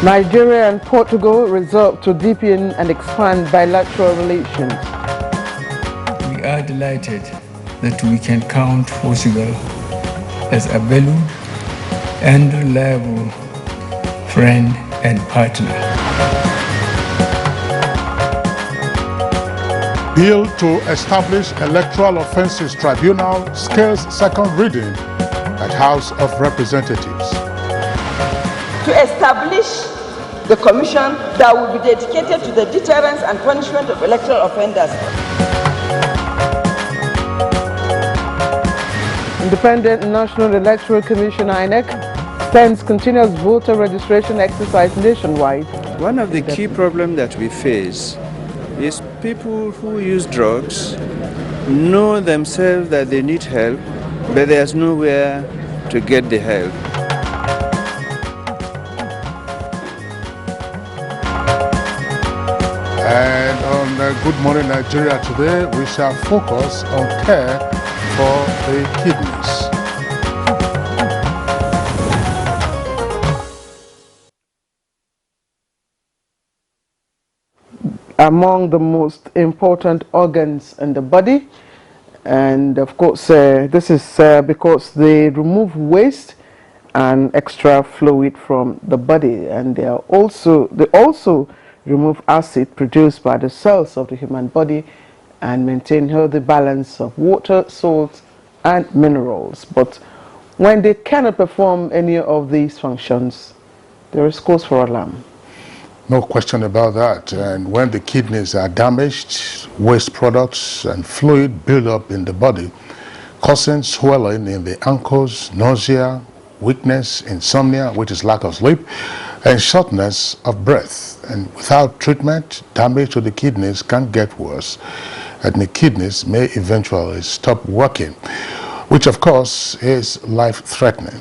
Nigeria and Portugal resolve to deepen and expand bilateral relations. We are delighted that we can count Portugal as a valued and reliable friend and partner. Bill to establish Electoral Offences Tribunal scales second reading at House of Representatives. To establish the commission that will be dedicated to the deterrence and punishment of electoral offenders. Independent National Electoral Commission INEC sends continuous voter registration exercise nationwide. One of the key problems that we face is people who use drugs know themselves that they need help, but there's nowhere to get the help. And on Good Morning Nigeria today, we shall focus on care for the kidneys. Among the most important organs in the body, and of course this is because they remove waste and extra fluid from the body, and they also remove acid produced by the cells of the human body and maintain healthy balance of water, salt and minerals. But when they cannot perform any of these functions, there is cause for alarm. No question about that. And when the kidneys are damaged, waste products and fluid build up in the body, causing swelling in the ankles, nausea, weakness, insomnia, which is lack of sleep, and shortness of breath. And without treatment, damage to the kidneys can get worse, and the kidneys may eventually stop working, which of course is life-threatening.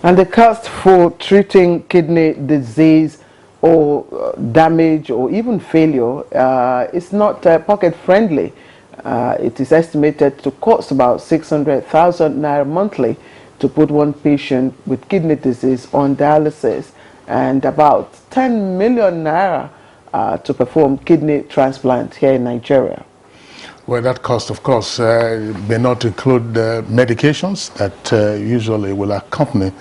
And the cost for treating kidney disease or damage or even failure is not pocket friendly. It is estimated to cost about 600,000 naira monthly to put one patient with kidney disease on dialysis, and about 10 million naira to perform kidney transplant here in Nigeria. Well, that cost, of course, may not include medications that usually will accompany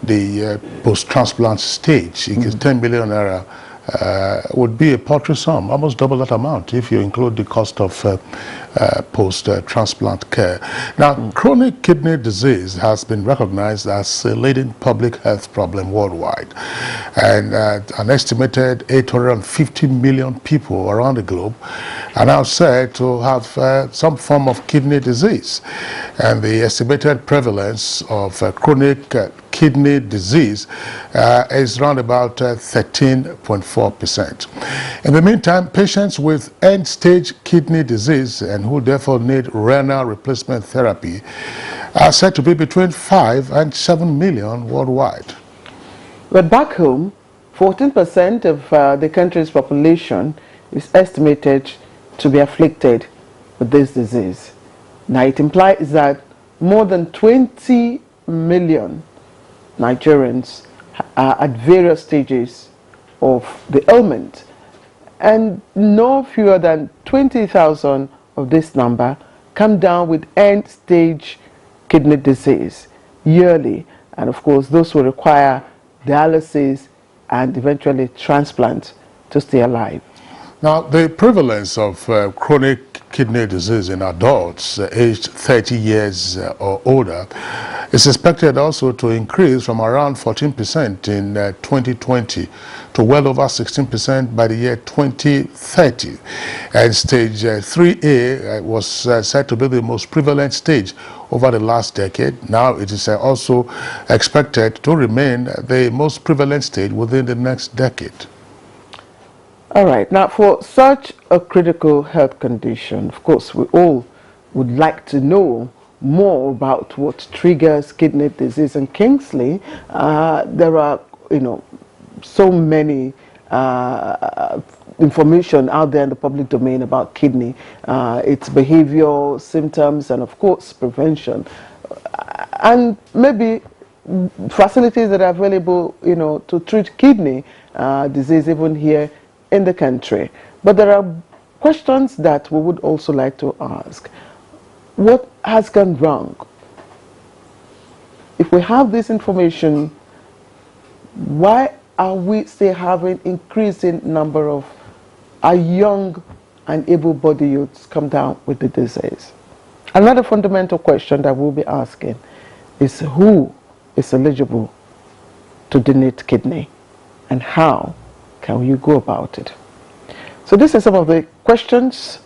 the post-transplant stage. 10 million naira would be a paltry sum, almost double that amount if you include the cost of post-transplant care. Now, chronic kidney disease has been recognized as a leading public health problem worldwide. And an estimated 850 million people around the globe are now said to have some form of kidney disease. And the estimated prevalence of chronic kidney disease is around about 13.4%. In the meantime, patients with end-stage kidney disease and who therefore need renal replacement therapy are said to be between 5 and 7 million worldwide. But back home, 14% of the country's population is estimated to be afflicted with this disease. Now, it implies that more than 20 million Nigerians are at various stages of the ailment, and no fewer than 20,000 of this number come down with end-stage kidney disease yearly, and of course those will require dialysis and eventually transplant to stay alive. Now, the prevalence of chronic kidney disease in adults aged 30 years or older is expected also to increase from around 14% in 2020 to well over 16% by the year 2030. And stage 3A was said to be the most prevalent stage over the last decade. Now it is also expected to remain the most prevalent stage within the next decade. All right, now for such a critical health condition, of course, we all would like to know more about what triggers kidney disease. And Kingsley, there are, so many information out there in the public domain about kidney, its behavior, symptoms, and of course, prevention. And maybe facilities that are available, you know, to treat kidney disease even here in the country. But there are questions that we would also like to ask. What has gone wrong? If we have this information, why are we still having increasing number of our young and able-bodied youths come down with the disease? Another fundamental question that we'll be asking is who is eligible to donate kidney and how can you go about it? So these are some of the questions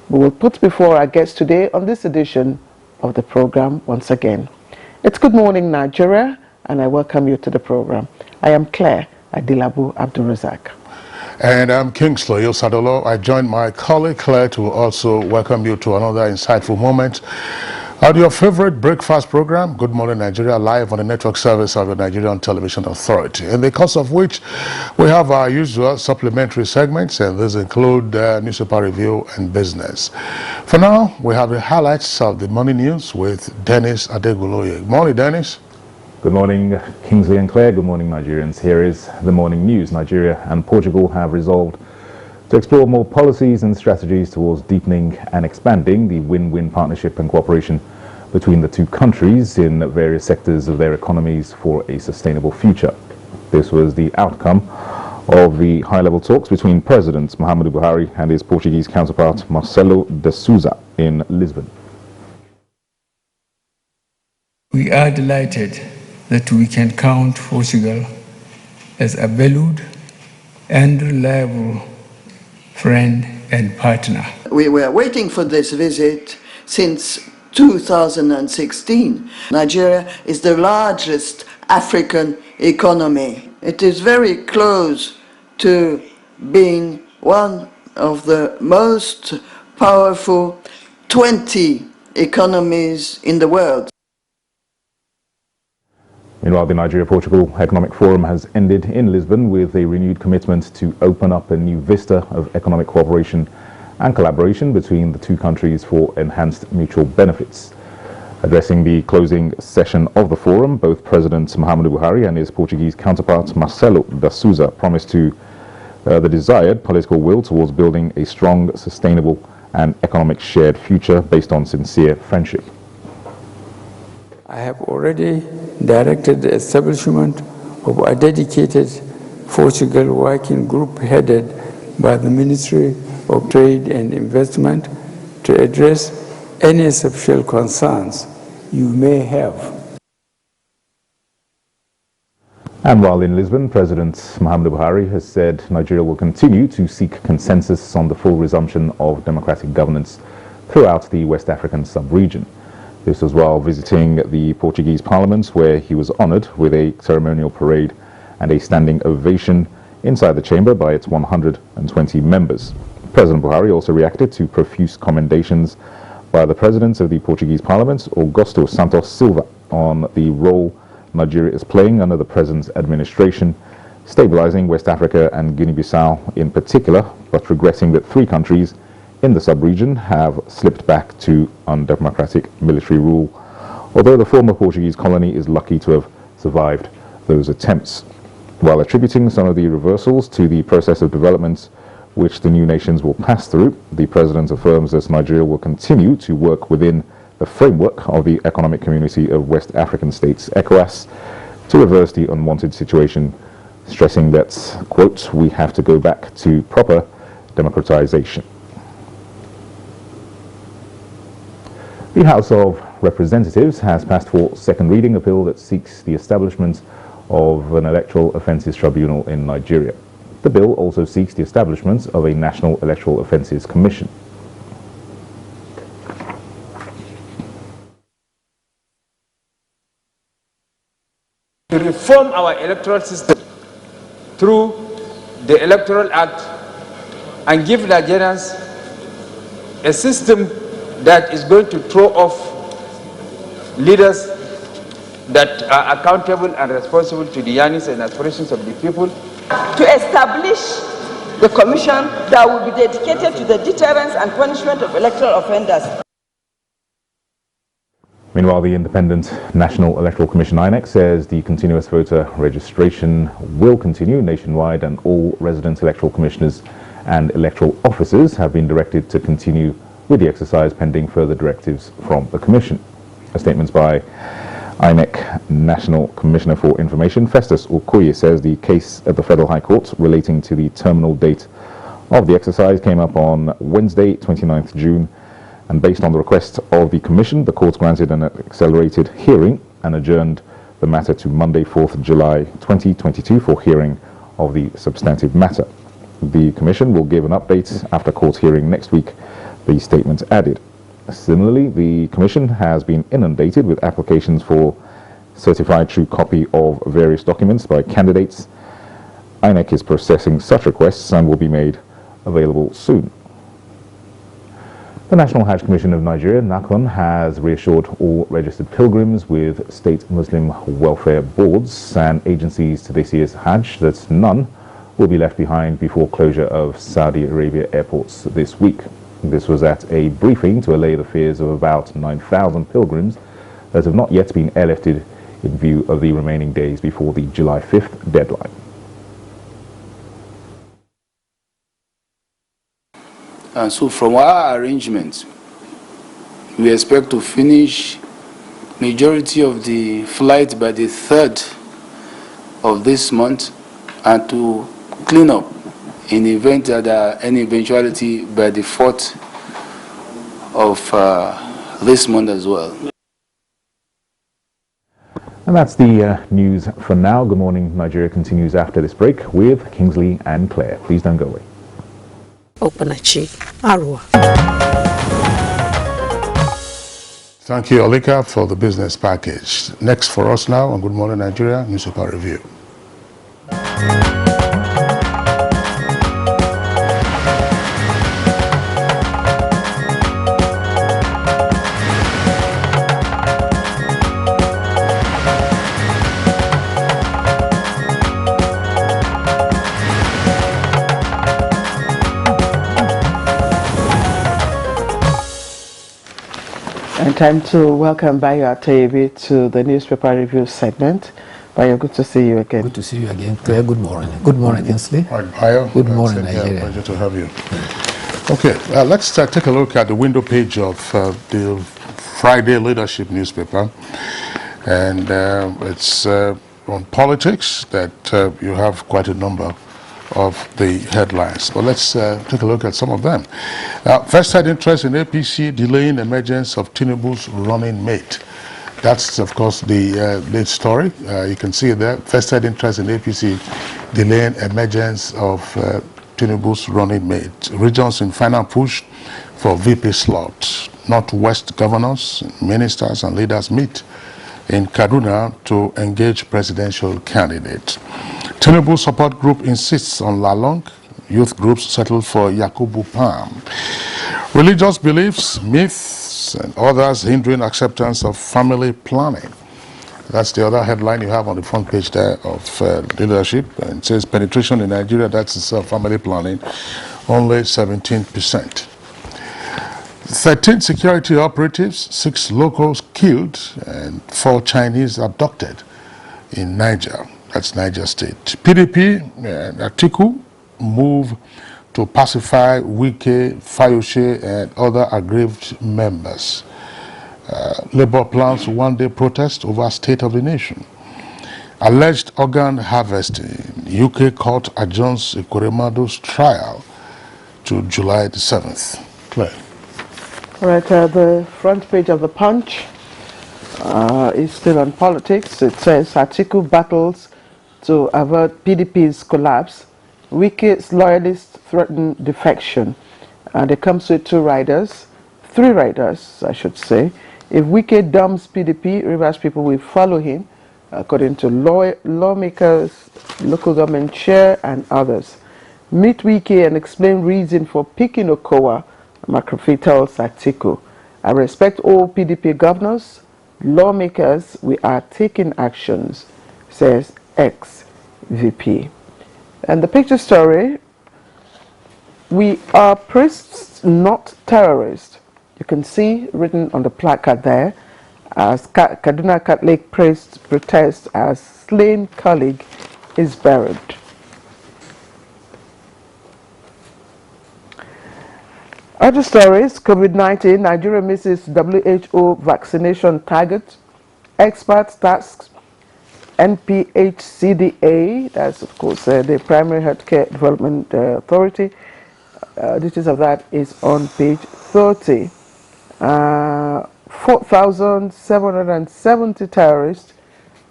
we will put before our guests today on this edition of the program once again. It's Good Morning Nigeria, and I welcome you to the program. I am Claire Adilabu Abdulrazak. And I'm Kingsley Osadolo. I joined my colleague Claire to also welcome you to another insightful moment on your favorite breakfast program, Good Morning Nigeria, live on the network service of the Nigerian Television Authority, in the course of which we have our usual supplementary segments, and these include newspaper review and business. For now, we have the highlights of the morning news with Dennis Adeguloye. Good morning, Dennis. Good morning, Kingsley and Claire. Good morning, Nigerians. Here is the morning news. Nigeria and Portugal have resolved to explore more policies and strategies towards deepening and expanding the win-win partnership and cooperation between the two countries in various sectors of their economies for a sustainable future. This was the outcome of the high-level talks between President Muhammadu Buhari and his Portuguese counterpart Marcelo de Sousa in Lisbon. We are delighted that we can count Portugal as a valued and reliable friend and partner. We were waiting for this visit since 2016. Nigeria is the largest African economy. It is very close to being one of the most powerful 20 economies in the world. Meanwhile, the Nigeria-Portugal Economic Forum has ended in Lisbon with a renewed commitment to open up a new vista of economic cooperation and collaboration between the two countries for enhanced mutual benefits. Addressing the closing session of the forum, both President Muhammadu Buhari and his Portuguese counterpart Marcelo de Sousa promised to the desired political will towards building a strong, sustainable and economic shared future based on sincere friendship. I have already directed the establishment of a dedicated Portugal working group headed by the Ministry of Trade and Investment to address any substantial concerns you may have. And while in Lisbon, President Muhammadu Buhari has said Nigeria will continue to seek consensus on the full resumption of democratic governance throughout the West African sub-region. This was while visiting the Portuguese Parliament, where he was honored with a ceremonial parade and a standing ovation inside the chamber by its 120 members. President Buhari also reacted to profuse commendations by the President of the Portuguese Parliament, Augusto Santos Silva, on the role Nigeria is playing under the President's administration, stabilizing West Africa and Guinea-Bissau in particular, but regretting that three countries in the sub-region have slipped back to undemocratic military rule, although the former Portuguese colony is lucky to have survived those attempts. While attributing some of the reversals to the process of development which the new nations will pass through, the President affirms that Nigeria will continue to work within the framework of the Economic Community of West African States, ECOWAS, to reverse the unwanted situation, stressing that, quote, we have to go back to proper democratization. The House of Representatives has passed for second reading a bill that seeks the establishment of an electoral offences tribunal in Nigeria. The bill also seeks the establishment of a National Electoral Offences Commission. To reform our electoral system through the Electoral Act and give Nigerians a system that is going to throw off leaders that are accountable and responsible to the yearnings and aspirations of the people. To establish the commission that will be dedicated to the deterrence and punishment of electoral offenders. Meanwhile, the Independent National Electoral Commission INEC says the continuous voter registration will continue nationwide, and all resident electoral commissioners and electoral officers have been directed to continue with the exercise pending further directives from the Commission. A statement by INEC National Commissioner for Information, Festus Okoye, says the case at the Federal High Court relating to the terminal date of the exercise came up on Wednesday, 29th June, and based on the request of the Commission, the court granted an accelerated hearing and adjourned the matter to Monday, 4th July 2022 for hearing of the substantive matter. The Commission will give an update after court hearing next week, the statement added. Similarly, the Commission has been inundated with applications for certified true copy of various documents by candidates. INEC is processing such requests and will be made available soon. The National Hajj Commission of Nigeria, NACON, has reassured all registered pilgrims with state Muslim welfare boards and agencies to this year's Hajj that none will be left behind before closure of Saudi Arabia airports this week. This was at a briefing to allay the fears of about 9,000 pilgrims that have not yet been airlifted in view of the remaining days before the July 5th deadline. And so from our arrangements, we expect to finish majority of the flight by the 3rd of this month and to clean up in the event that there are any eventuality by the 4th of this month as well. And that's the news for now. Good Morning Nigeria continues after this break with Kingsley and Claire. Please don't go away. Opanachi Arua. Thank you, Olika, for the business package. Next for us now on Good Morning Nigeria Newspaper Review. And time to welcome Bayo Atebi to the newspaper review segment. Bayo, good to see you again. Good to see you again, Claire. Good morning. Good morning, Kingsley. All right, Bayo. Good morning, Nigeria. Pleasure to have you. Okay, let's take a look at the window page of the Friday Leadership newspaper. And it's on politics that you have quite a number of the headlines. But let's take a look at some of them. First-hand interest in APC delaying emergence of Tinubu's running mate. That's, of course, the lead story. You can see there, first-hand interest in APC delaying emergence of Tinubu's running mate. Regions in final push for VP slot. Northwest governors, ministers, and leaders meet in Kaduna to engage presidential candidate. Tinubu support group insists on Lalong. Youth groups settle for Yakubu Palm. Religious beliefs, myths, and others hindering acceptance of family planning. That's the other headline you have on the front page there of Leadership. And it says penetration in Nigeria, that's itself family planning, only 17%. 13 security operatives, 6 locals killed, and 4 Chinese abducted in Niger. That's Niger State. PDP and Atiku move to pacify Wike, Fayose, and other aggrieved members. Labour plans one-day protest over state of the nation. Alleged organ harvesting. UK court adjourns Ikoremado's trial to July the 7th. Claire. All right, the front page of the Punch is still on politics. It says Atiku battles to avert PDP's collapse. Wike's loyalists threaten defection. And it comes with 3 riders, I should say. If Wike dumps PDP, Rivers people will follow him, according to lawmakers, local government chair, and others. Meet Wike and explain reason for picking Okowa, Macrofe tells Atiku. I respect all PDP governors, lawmakers, we are taking actions, says ex-VP. And the picture story, we are priests, not terrorists. You can see written on the placard there. as Kaduna Catholic priest protests as slain colleague is buried. Other stories: COVID-19, Nigeria misses WHO vaccination target. Experts task NPHCDA, that's of course the Primary Healthcare Development Authority. Details of that is on page 30. 4,770 terrorists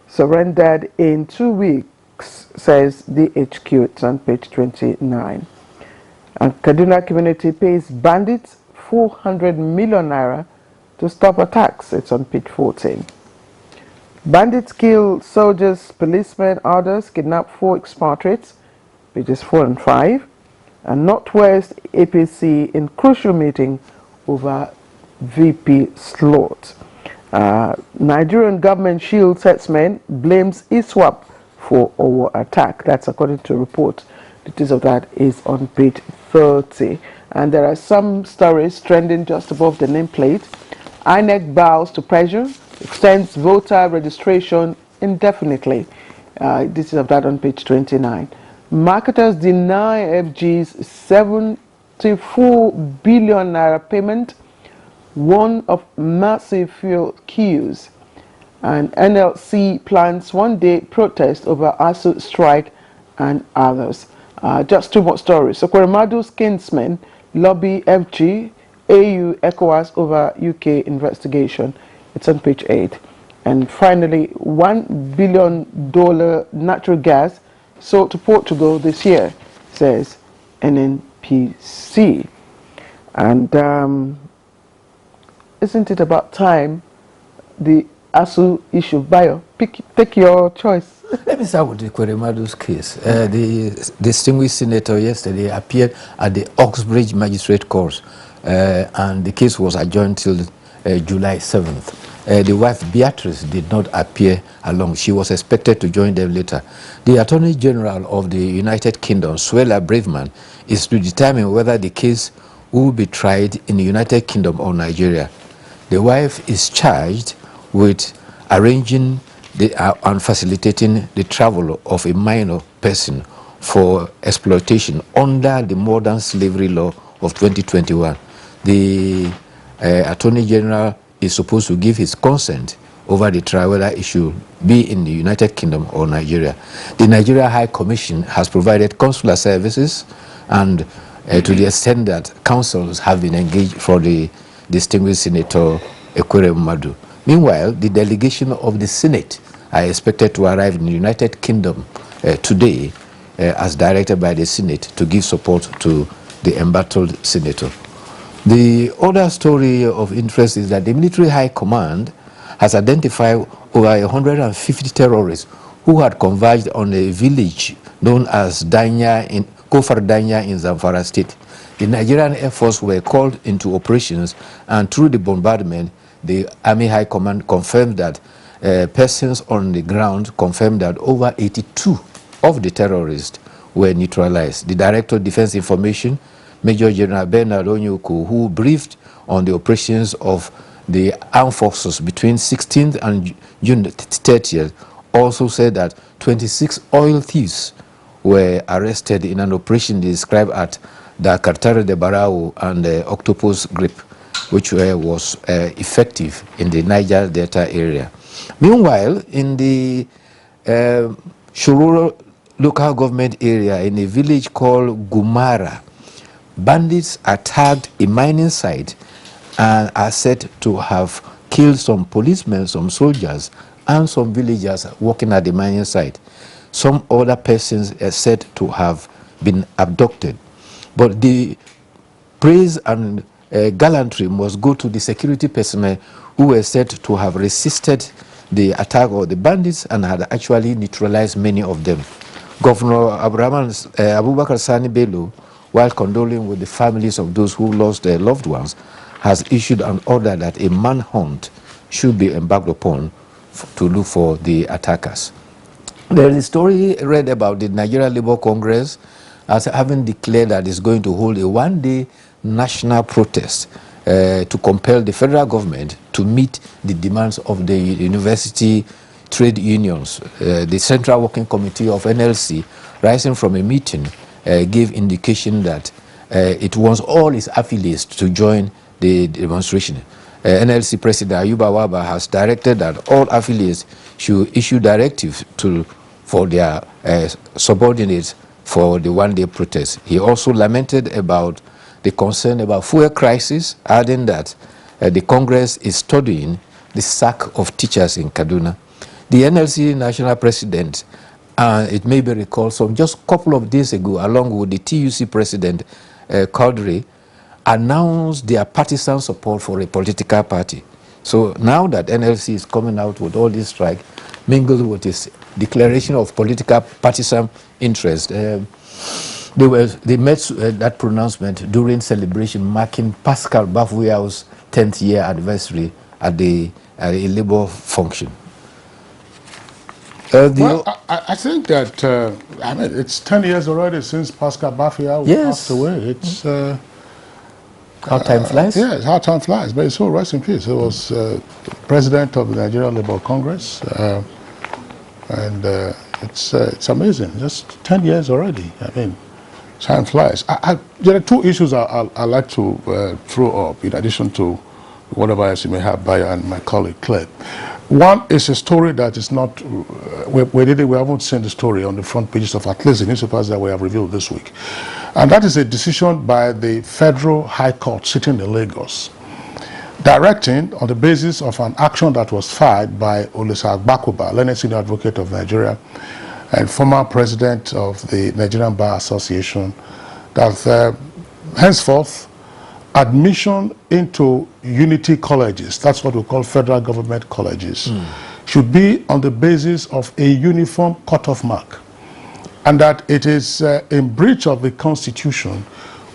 surrendered in 2 weeks, says DHQ. It's on page 29. And Kaduna community pays bandits 400 million naira to stop attacks. It's on page 14. Bandits kill soldiers, policemen, others, kidnap 4 expatriates, pages 4 and 5. And Northwest APC in crucial meeting over VP slot. Nigerian government shield herdsmen blames ISWAP for Owo attack. That's according to a report. Details of that is on page 30. And there are some stories trending just above the nameplate. INEC bows to pressure, extends voter registration indefinitely. Details of that on page 29. Marketers deny FG's 74 billion naira payment, one of massive fuel queues. And NLC plans one-day protest over ASU strike and others. Just 2 more stories. So Kwerimadu's kinsmen lobby FG, AU, ECOWAS over UK investigation. It's on page 8. And finally, $1 billion natural gas sold to Portugal this year, says NNPC. And isn't it about time the ASU issue? Bayo, take your choice. Let me start with the Kwerimadu's case. The distinguished senator yesterday appeared at the Oxbridge Magistrate Court, and the case was adjourned till July 7th. The wife Beatrice did not appear along. She was expected to join them later. The Attorney General of the United Kingdom, Suella Braverman, is to determine whether the case will be tried in the United Kingdom or Nigeria. The wife is charged with arranging and facilitating the travel of a minor person for exploitation under the modern slavery law of 2021. The Attorney General is supposed to give his consent over the trial, whether it should be in the United Kingdom or Nigeria. The Nigeria High Commission has provided consular services, and to the extent that counsels have been engaged for the distinguished Senator Ekweremadu. Meanwhile, the delegation of the Senate are expected to arrive in the United Kingdom today, as directed by the Senate, to give support to the embattled senator. The other story of interest is that the Military High Command has identified over 150 terrorists who had converged on a village known as Kofar Danya in Zamfara State. The Nigerian Air Force were called into operations, and through the bombardment, the Army High Command confirmed that persons on the ground confirmed that over 82 of the terrorists were neutralized. The Director of Defense Information, Major General Bernard Onyuku, who briefed on the operations of the armed forces between 16th and June 30th, also said that 26 oil thieves were arrested in an operation described at the Cartare de Barao and the Octopus Grip, which was effective in the Niger Delta area. Meanwhile, in the Shururo local government area, in a village called Gumara, bandits attacked a mining site and are said to have killed some policemen, some soldiers, and some villagers working at the mining site. Some other persons are said to have been abducted. But the praise and gallantry must go to the security personnel who were said to have resisted the attack of the bandits and had actually neutralized many of them. Governor Abubakar Sani Bello, while condoling with the families of those who lost their loved ones, has issued an order that a manhunt should be embarked upon to look for the attackers. There is a story read about the Nigeria Labour Congress as having declared that it's going to hold a one-day national protest to compel the federal government to meet the demands of the university trade unions. The Central Working Committee of NLC, rising from a meeting, gave indication that it wants all its affiliates to join the demonstration. NLC President Ayuba Waba has directed that all affiliates should issue directives for their subordinates for the one-day protest. He also lamented about the concern about fuel crisis, adding that the Congress is studying the sack of teachers in Kaduna. The NLC national president, it may be recalled, just a couple of days ago, along with the TUC president, Quadri, announced their partisan support for a political party. So now that NLC is coming out with all this strike, mingled with this declaration of political partisan interest, they made that pronouncement during celebration marking Pascal Bafouyao's 10th year anniversary at a labor function. Well, I think that, I mean, it's 10 years already since Pascal Bafouya passed away. It's... how time flies? Yes, how time flies. But it's so rest in peace. He was president of the Nigerian Labour Congress. And it's amazing. Just 10 years already. I mean, time flies. There are two issues I like to throw up, in addition to whatever else you may have, Bayo and my colleague Claire. One is a story that is not, we haven't seen the story on the front pages of at least the newspapers that we have reviewed this week. And that is a decision by the Federal High Court sitting in Lagos, directing on the basis of an action that was filed by Olisa Agbakuba, learned senior advocate of Nigeria and former president of the Nigerian Bar Association, that henceforth admission into unity colleges, that's what we call federal government colleges, should be on the basis of a uniform cutoff mark. And that it is in breach of the Constitution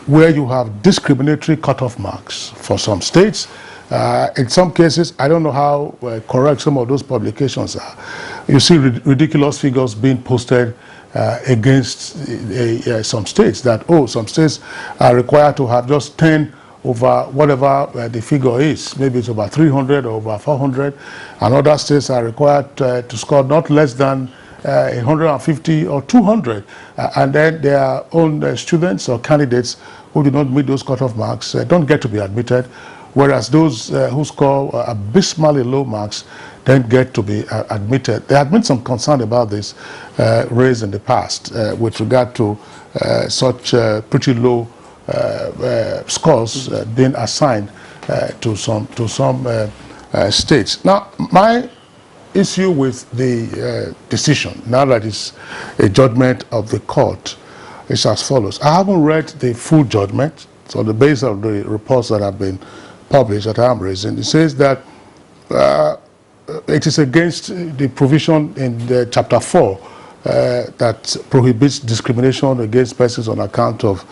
where you have discriminatory cutoff marks for some states. In some cases, I don't know how correct some of those publications are. You see ridiculous figures being posted against some states, that, some states are required to have just 10 over whatever the figure is. Maybe it's over 300 or over 400. And other states are required to score not less than 150 or 200. And then their own students or candidates who do not meet those cutoff marks don't get to be admitted, whereas those who score abysmally low marks then get to be admitted. There had been some concern about this raised in the past with regard to such pretty low scores being assigned to some states. Now, my issue with the decision, now that it's a judgment of the court, is as follows. I haven't read the full judgment, so on the basis of the reports that have been published that I am raising, it says that it is against the provision in the Chapter 4 that prohibits discrimination against persons on account of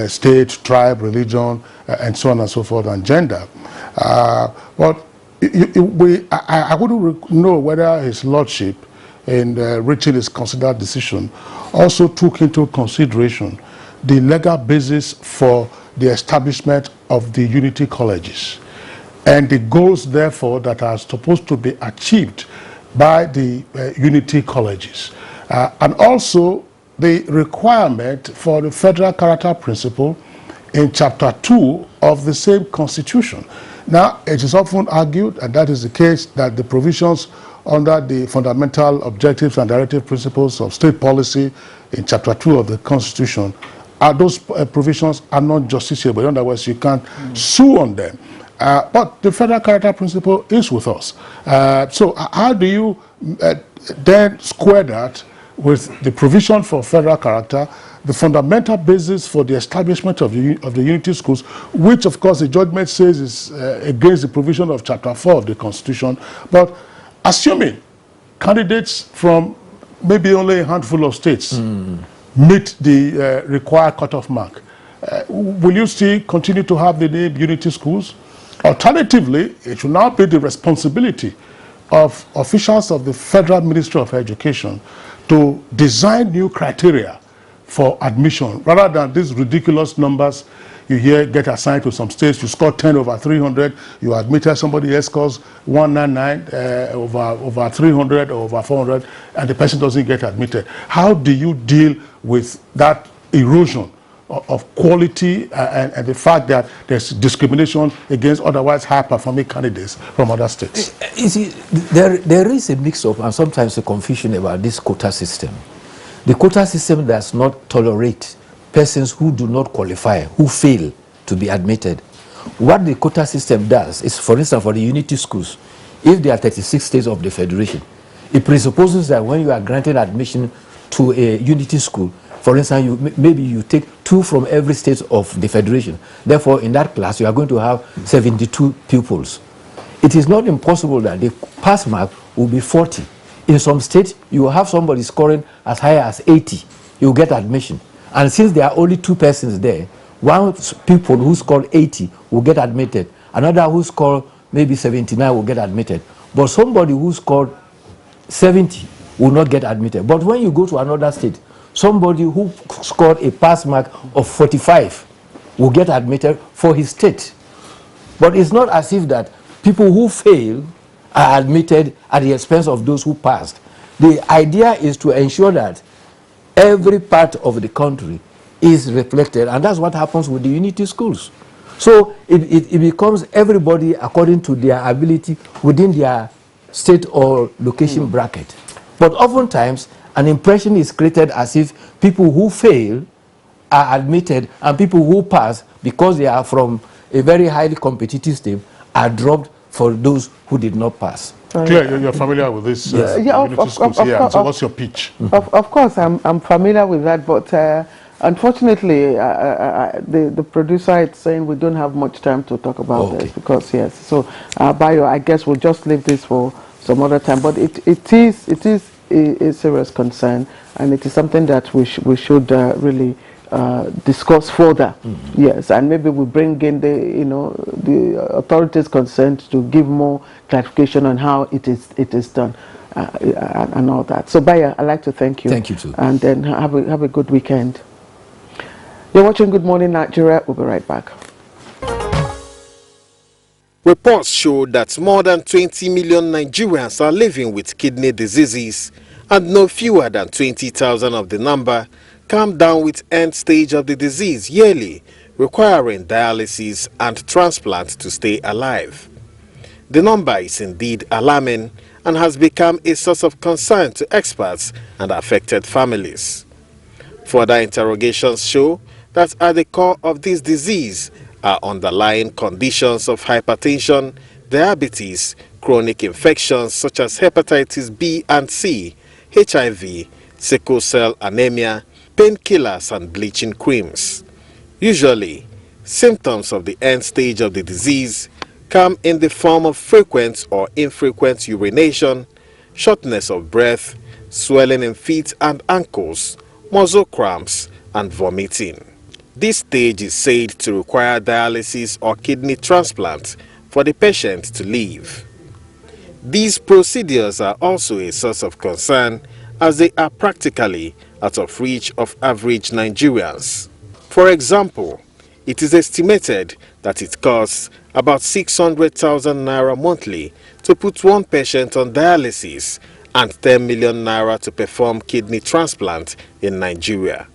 state, tribe, religion, and so on and so forth, and gender. But I wouldn't know whether His Lordship, in reaching his considered decision, also took into consideration the legal basis for the establishment of the unity colleges and the goals, therefore, that are supposed to be achieved by the unity colleges, and also the requirement for the federal character principle in Chapter 2 of the same Constitution. Now, it is often argued, and that is the case, that the provisions under the fundamental objectives and directive principles of state policy in Chapter 2 of the Constitution, those provisions are not justiciable. In other words, you can't sue on them. But the federal character principle is with us. So how do you then square that with the provision for federal character, the fundamental basis for the establishment of the unity schools, which of course the judgment says is against the provision of Chapter 4 of the Constitution, but assuming candidates from maybe only a handful of states meet the required cutoff mark, will you still continue to have the name unity schools? Alternatively, it should now be the responsibility of officials of the Federal Ministry of Education to design new criteria for admission, rather than these ridiculous numbers you hear get assigned to some states, you score 10 over 300, you are admitted, somebody else scores 199 over 300 or over 400, and the person doesn't get admitted. How do you deal with that erosion of quality and the fact that there's discrimination against otherwise high-performing candidates from other states? You see, there is a mix-up and sometimes a confusion about this quota system. The quota system does not tolerate persons who do not qualify, who fail to be admitted. What the quota system does is, for instance, for the unity schools, if there are 36 states of the federation, it presupposes that when you are granted admission to a unity school, for instance, maybe you take 2 from every state of the federation. Therefore, in that class, you are going to have 72 pupils. It is not impossible that the pass mark will be 40. In some states, you will have somebody scoring as high as 80. You will get admission. And since there are only 2 persons there, one people who scored 80 will get admitted. Another who scored maybe 79 will get admitted. But somebody who scored 70 will not get admitted. But when you go to another state, somebody who scored a pass mark of 45 will get admitted for his state. But it's not as if that people who fail are admitted at the expense of those who passed. The idea is to ensure that every part of the country is reflected, and that's what happens with the unity schools. So it becomes everybody according to their ability within their state or location bracket. But oftentimes, an impression is created as if people who fail are admitted and people who pass, because they are from a very highly competitive state, are dropped for those who did not pass. Claire, you're familiar with this unity schools here. So what's your pitch? Of course, I'm familiar with that, but unfortunately, the producer is saying we don't have much time to talk about this because yes. So, Bayo, I guess we'll just leave this for some other time. But it is a serious concern, and it is something that we should really discuss further. Yes, and maybe we bring in the authorities concerned to give more clarification on how it is done and all that. So Baya, I'd like to thank you. Thank you too. And then have a good weekend. You're watching Good Morning Nigeria. We'll be right back. Reports show that more than 20 million Nigerians are living with kidney diseases, and no fewer than 20,000 of the number come down with end stage of the disease yearly, requiring dialysis and transplant to stay alive. The number is indeed alarming and has become a source of concern to experts and affected families. Further interrogations show that at the core of this disease are underlying conditions of hypertension, diabetes, chronic infections such as hepatitis B and C, HIV, sickle cell anemia, painkillers and bleaching creams. Usually, symptoms of the end stage of the disease come in the form of frequent or infrequent urination, shortness of breath, swelling in feet and ankles, muscle cramps, and vomiting. This stage is said to require dialysis or kidney transplant for the patient to live. These procedures are also a source of concern as they are practically out of reach of average Nigerians. For example, it is estimated that it costs about 600,000 naira monthly to put one patient on dialysis and 10 million naira to perform kidney transplant in Nigeria.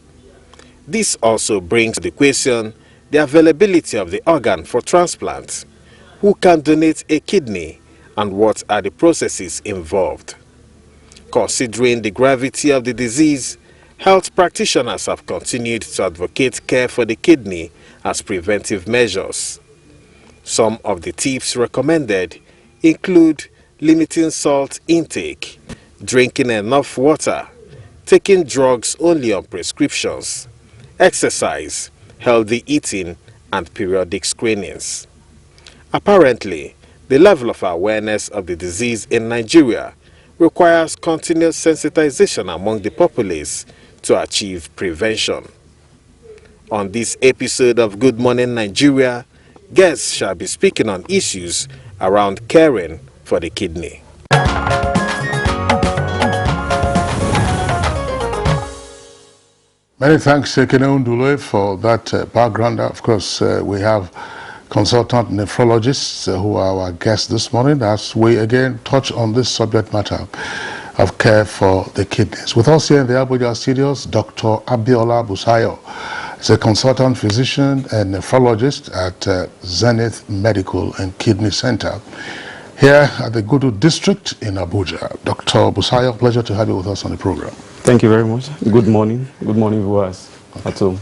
This also brings to the question the availability of the organ for transplant. Who can donate a kidney and what are the processes involved? Considering the gravity of the disease, health practitioners have continued to advocate care for the kidney as preventive measures. Some of the tips recommended include limiting salt intake, drinking enough water, taking drugs only on prescriptions, exercise, healthy eating, and periodic screenings. Apparently, the level of awareness of the disease in Nigeria requires continuous sensitization among the populace to achieve prevention. On this episode of Good Morning Nigeria, guests shall be speaking on issues around caring for the kidney. Many thanks, Kene Undule, for that background. Of course, we have consultant nephrologists who are our guests this morning as we again touch on this subject matter of care for the kidneys. With us here in the Abuja studios, Dr. Abiola Busayo is a consultant physician and nephrologist at Zenith Medical and Kidney Center here at the Gudu district in Abuja. Dr. Busayo, pleasure to have you with us on the program. Thank you very much. Good morning. Good morning, viewers at home.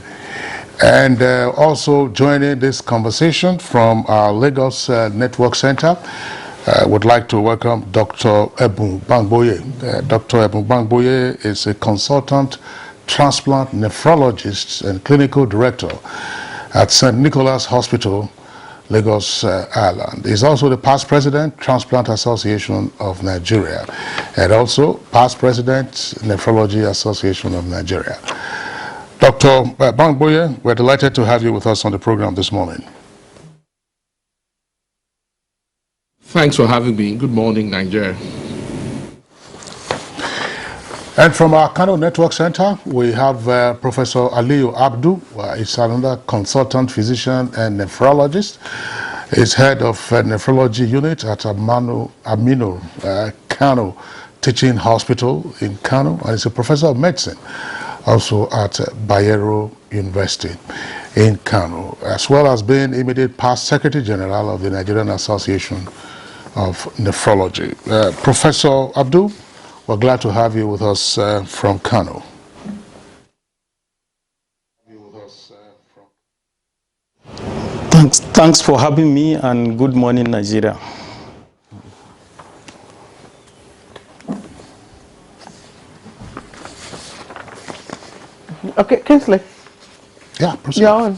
And also joining this conversation from our Lagos Network Center, would like to welcome Dr. Ebun Bangboye. Dr. Ebun Bangboye is a consultant transplant nephrologist and clinical director at St. Nicholas Hospital, Lagos Island. He's also the past president, Transplant Association of Nigeria, and also past president, Nephrology Association of Nigeria. Dr. Bangboye, we're delighted to have you with us on the program this morning. Thanks for having me. Good morning, Nigeria. And from our Kano Network Center, we have Professor Aliyu Abdu. He's another consultant physician and nephrologist. He's head of nephrology unit at Aminu Kano Teaching Hospital in Kano, and he's a professor of medicine also at Bayero University in Kano, as well as being immediate past Secretary General of the Nigerian Association of Nephrology. Professor Abdu, we're glad to have you with us from Kano. Thanks for having me, and good morning, Nigeria. Okay, Kingsley. Yeah, proceed. You're on.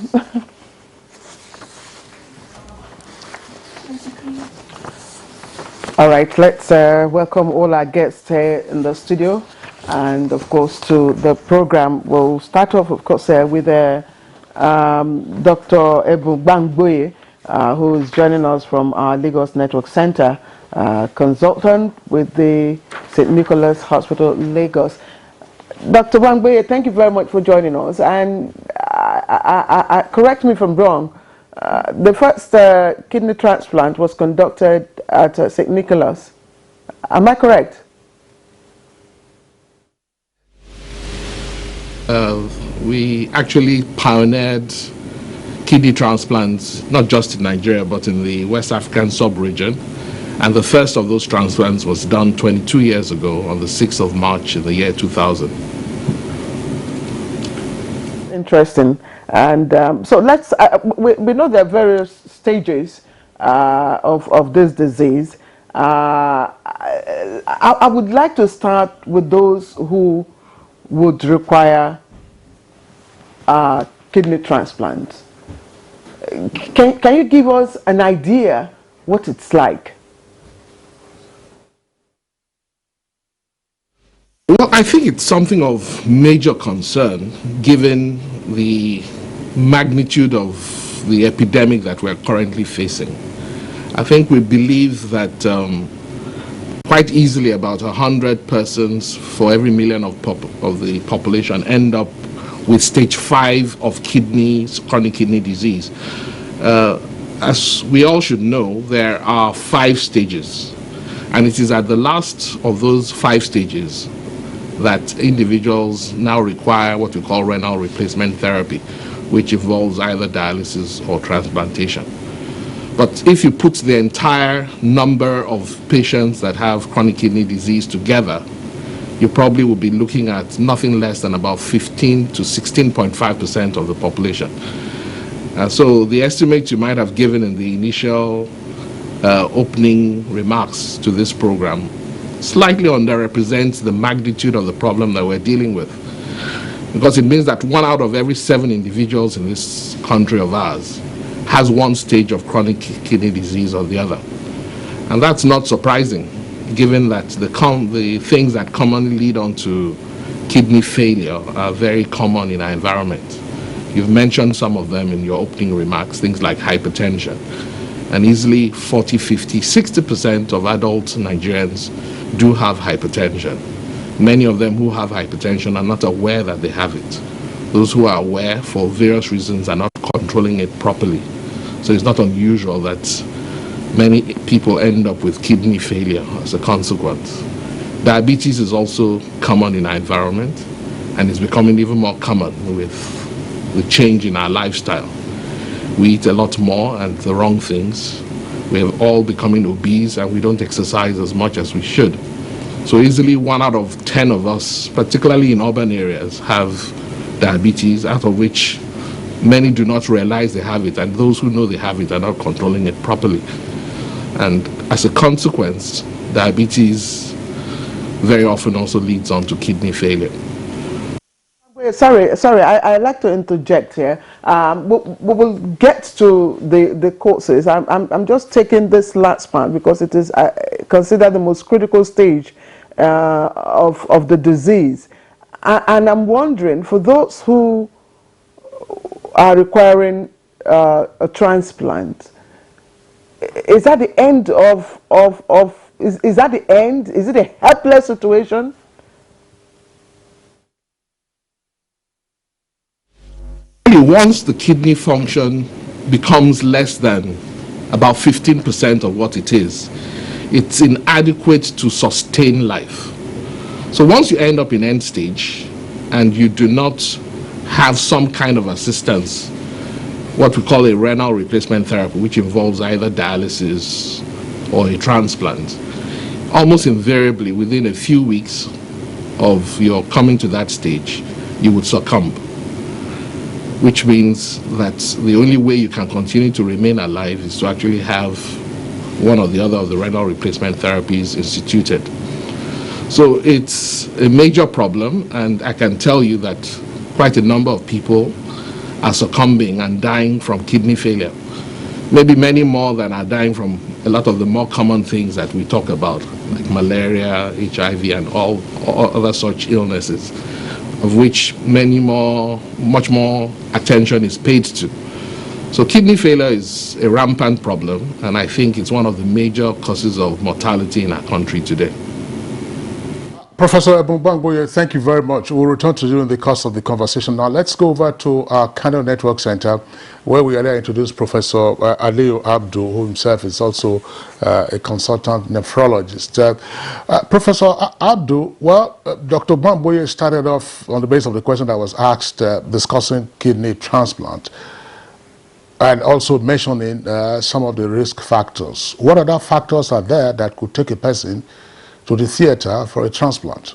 All right, let's welcome all our guests here in the studio, and of course to the program. We'll start off, of course, with Dr. Ebun Bangboye, who is joining us from our Lagos Network Center, consultant with the St. Nicholas Hospital, Lagos. Dr. Bangboye, thank you very much for joining us. And correct me if I'm wrong, the first kidney transplant was conducted at St. Nicholas. Am I correct? We actually pioneered kidney transplants, not just in Nigeria, but in the West African sub-region. And the first of those transplants was done 22 years ago on the 6th of March in the year 2000. Interesting. And so let's, we know there are various stages of this disease. I would like to start with those who would require kidney transplant. Can you give us an idea what it's like? Well, I think it's something of major concern given the magnitude of the epidemic that we're currently facing. I think we believe that quite easily about 100 persons for every million of the population end up with stage 5 of chronic kidney disease. As we all should know, there are 5 stages, and it is at the last of those 5 stages that individuals now require what we call renal replacement therapy, which involves either dialysis or transplantation. But if you put the entire number of patients that have chronic kidney disease together, you probably will be looking at nothing less than about 15 to 16.5% of the population. So the estimates you might have given in the initial opening remarks to this program slightly underrepresents the magnitude of the problem that we're dealing with, because it means that 1 out of every 7 individuals in this country of ours has one stage of chronic kidney disease or the other. And that's not surprising, given that the things that commonly lead on to kidney failure are very common in our environment. You've mentioned some of them in your opening remarks, things like hypertension. And easily 40, 50, 60% of adult Nigerians do have hypertension. Many of them who have hypertension are not aware that they have it. those who are aware for various reasons are not controlling it properly. So it's not unusual that many people end up with kidney failure as a consequence. Diabetes is also common in our environment, and it's becoming even more common with the change in our lifestyle. We eat a lot more and the wrong things. We are all becoming obese, and we don't exercise as much as we should. So easily 1 out of 10 of us, particularly in urban areas, have diabetes, out of which many do not realize they have it, and those who know they have it are not controlling it properly. And as a consequence, diabetes very often also leads on to kidney failure. Sorry, I'd like to interject here. We will get to the causes. I'm just taking this last part because it is considered the most critical stage of the disease. And I'm wondering, for those who are requiring a transplant, is that the end is that the end? Is it a helpless situation? Once the kidney function becomes less than about 15% of what it is, it's inadequate to sustain life. So once you end up in end stage and you do not have some kind of assistance, what we call a renal replacement therapy, which involves either dialysis or a transplant, almost invariably within a few weeks of your coming to that stage, you would succumb. Which means that the only way you can continue to remain alive is to actually have one or the other of the renal replacement therapies instituted. So it's a major problem, and I can tell you that quite a number of people are succumbing and dying from kidney failure. Maybe many more than are dying from a lot of the more common things that we talk about, like malaria, HIV, and all other such illnesses, of which much more attention is paid to. So kidney failure is a rampant problem, and I think it's one of the major causes of mortality in our country today. Professor Ebubangboye, thank you very much. We'll return to you in the course of the conversation. Now let's go over to our Kano Network Center, where we earlier introduced Professor Aliyu Abdu, who himself is also a consultant nephrologist. Professor Abdu, well, Dr. Bangboye started off on the basis of the question that was asked, discussing kidney transplant, and also mentioning some of the risk factors. What other factors are there that could take a person to the theater for a transplant?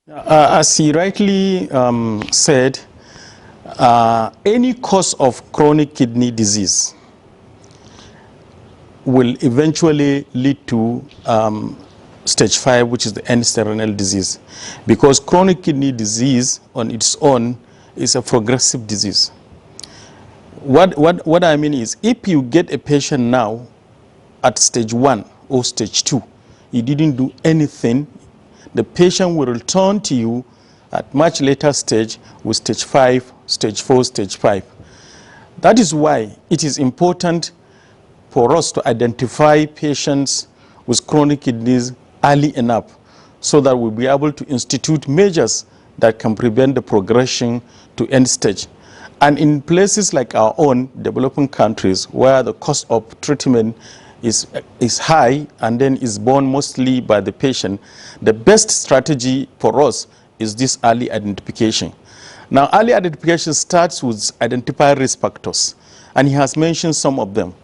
As he rightly said, any cause of chronic kidney disease will eventually lead to stage 5, which is the end-stage renal disease, because chronic kidney disease on its own is a progressive disease. What I mean is, if you get a patient now at stage 1 or stage 2, you didn't do anything, the patient will return to you at much later stage with stage 5, stage 4, stage 5. That is why it is important for us to identify patients with chronic kidneys early enough, so that we'll be able to institute measures that can prevent the progression to end stage. And in places like our own developing countries, where the cost of treatment is high and then is borne mostly by the patient, the best strategy for us is this early identification. Now, early identification starts with identifying risk factors, and he has mentioned some of them.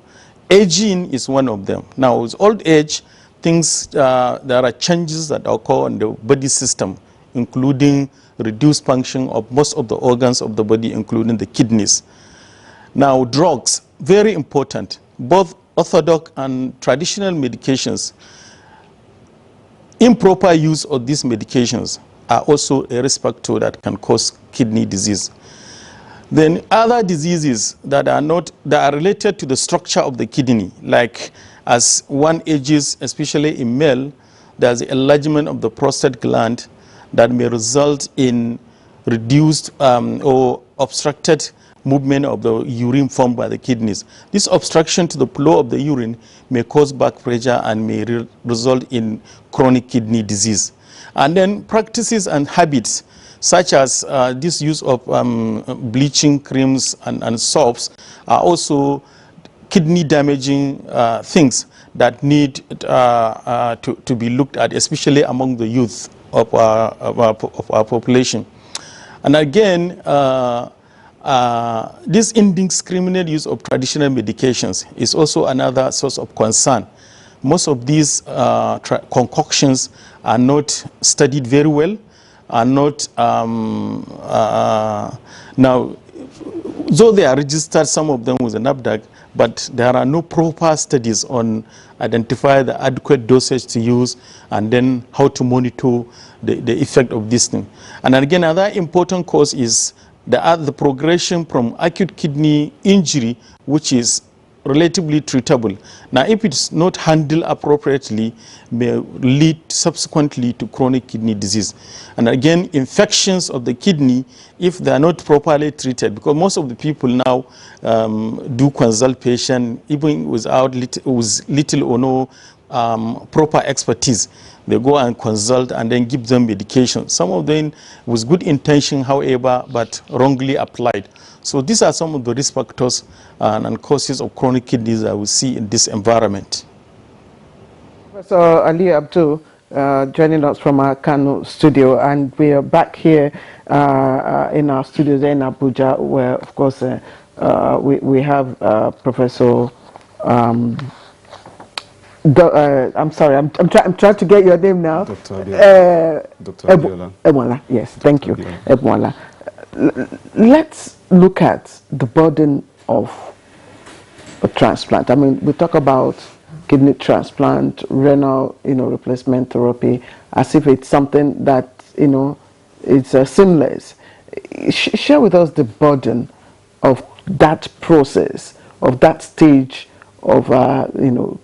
Aging is one of them. Now, with old age, there are changes that occur in the body system, including reduced function of most of the organs of the body, including the kidneys. Now, drugs, very important. Both orthodox and traditional medications, improper use of these medications are also a risk factor that can cause kidney disease. Then other diseases that are related to the structure of the kidney, like as one ages, especially in male, there's enlargement of the prostate gland that may result in reduced or obstructed movement of the urine formed by the kidneys. This obstruction to the flow of the urine may cause back pressure and may result in chronic kidney disease. And then practices and habits, such as this use of bleaching creams and soaps, are also kidney damaging things that need to be looked at, especially among the youth of our population. And again, this indiscriminate use of traditional medications is also another source of concern. Most of these concoctions are not studied very well, are not, now, though they are registered, some of them with an NAFDAC, but there are no proper studies on identify the adequate dosage to use and then how to monitor the effect of this thing. And again, another important cause is the progression from acute kidney injury, which is relatively treatable. Now, if it's not handled appropriately, may lead subsequently to chronic kidney disease. And again, infections of the kidney, if they are not properly treated, because most of the people now do consult patient even without with little or no proper expertise. They go and consult and then give them medication. Some of them with good intention, however, but wrongly applied. So these are some of the risk factors and causes of chronic kidneys that we see in this environment. Professor Ali Abdul joining us from our Kano studio, and we are back here in our studios in Abuja, where of course we have Professor I'm sorry, I'm trying to get your name now. Dr. Abiola. Dr. Abiola. Ebola, yes, thank you. Ebola. Let's look at the burden of a transplant. I mean, we talk about kidney transplant, renal, replacement therapy, as if it's something that, it's seamless. Share with us the burden of that process, of that stage of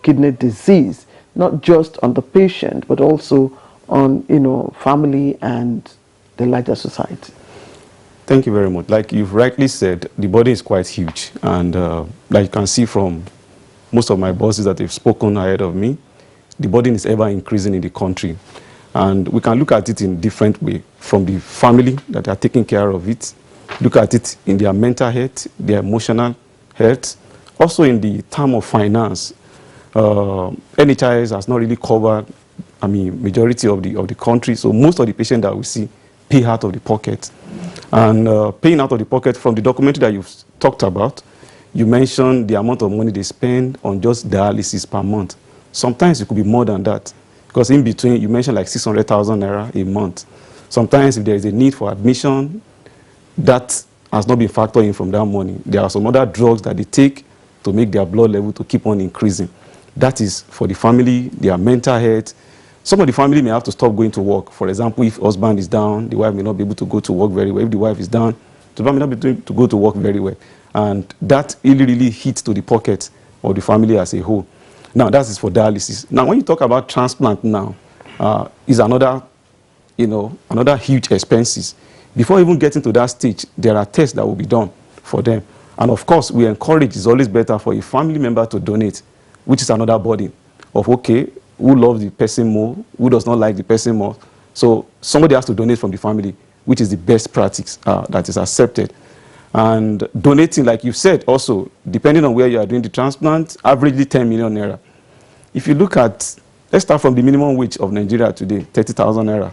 kidney disease, not just on the patient, but also on family and the larger society. Thank you very much. Like you've rightly said, the burden is quite huge, and like you can see from most of my bosses that have spoken ahead of me, the burden is ever increasing in the country, and we can look at it in different ways. From the family that are taking care of it, look at it in their mental health, their emotional health. Also in the term of finance, NHIS has not really covered, majority of the country. So most of the patients that we see pay out of the pocket. And paying out of the pocket, from the documentary that you've talked about, you mentioned the amount of money they spend on just dialysis per month. Sometimes it could be more than that. Because in between, you mentioned like 600,000 naira a month. Sometimes if there is a need for admission, that has not been factored in from that money. There are some other drugs that they take to make their blood level to keep on increasing. That is for the family, their mental health. Some of the family may have to stop going to work. For example, if husband is down, the wife may not be able to go to work very well. If the wife is down, the husband may not be able to go to work very well. And that really hits to the pocket of the family as a whole. Now, that is for dialysis. Now, when you talk about transplant now, is another, another huge expenses. Before even getting to that stage, there are tests that will be done for them. And of course, we encourage, it's always better for a family member to donate, which is another burden of, okay, who loves the person more, who does not like the person more. So somebody has to donate from the family, which is the best practice that is accepted. And donating, like you said, also, depending on where you are doing the transplant, averagely 10 million naira. If you look at, let's start from the minimum wage of Nigeria today, 30,000 naira.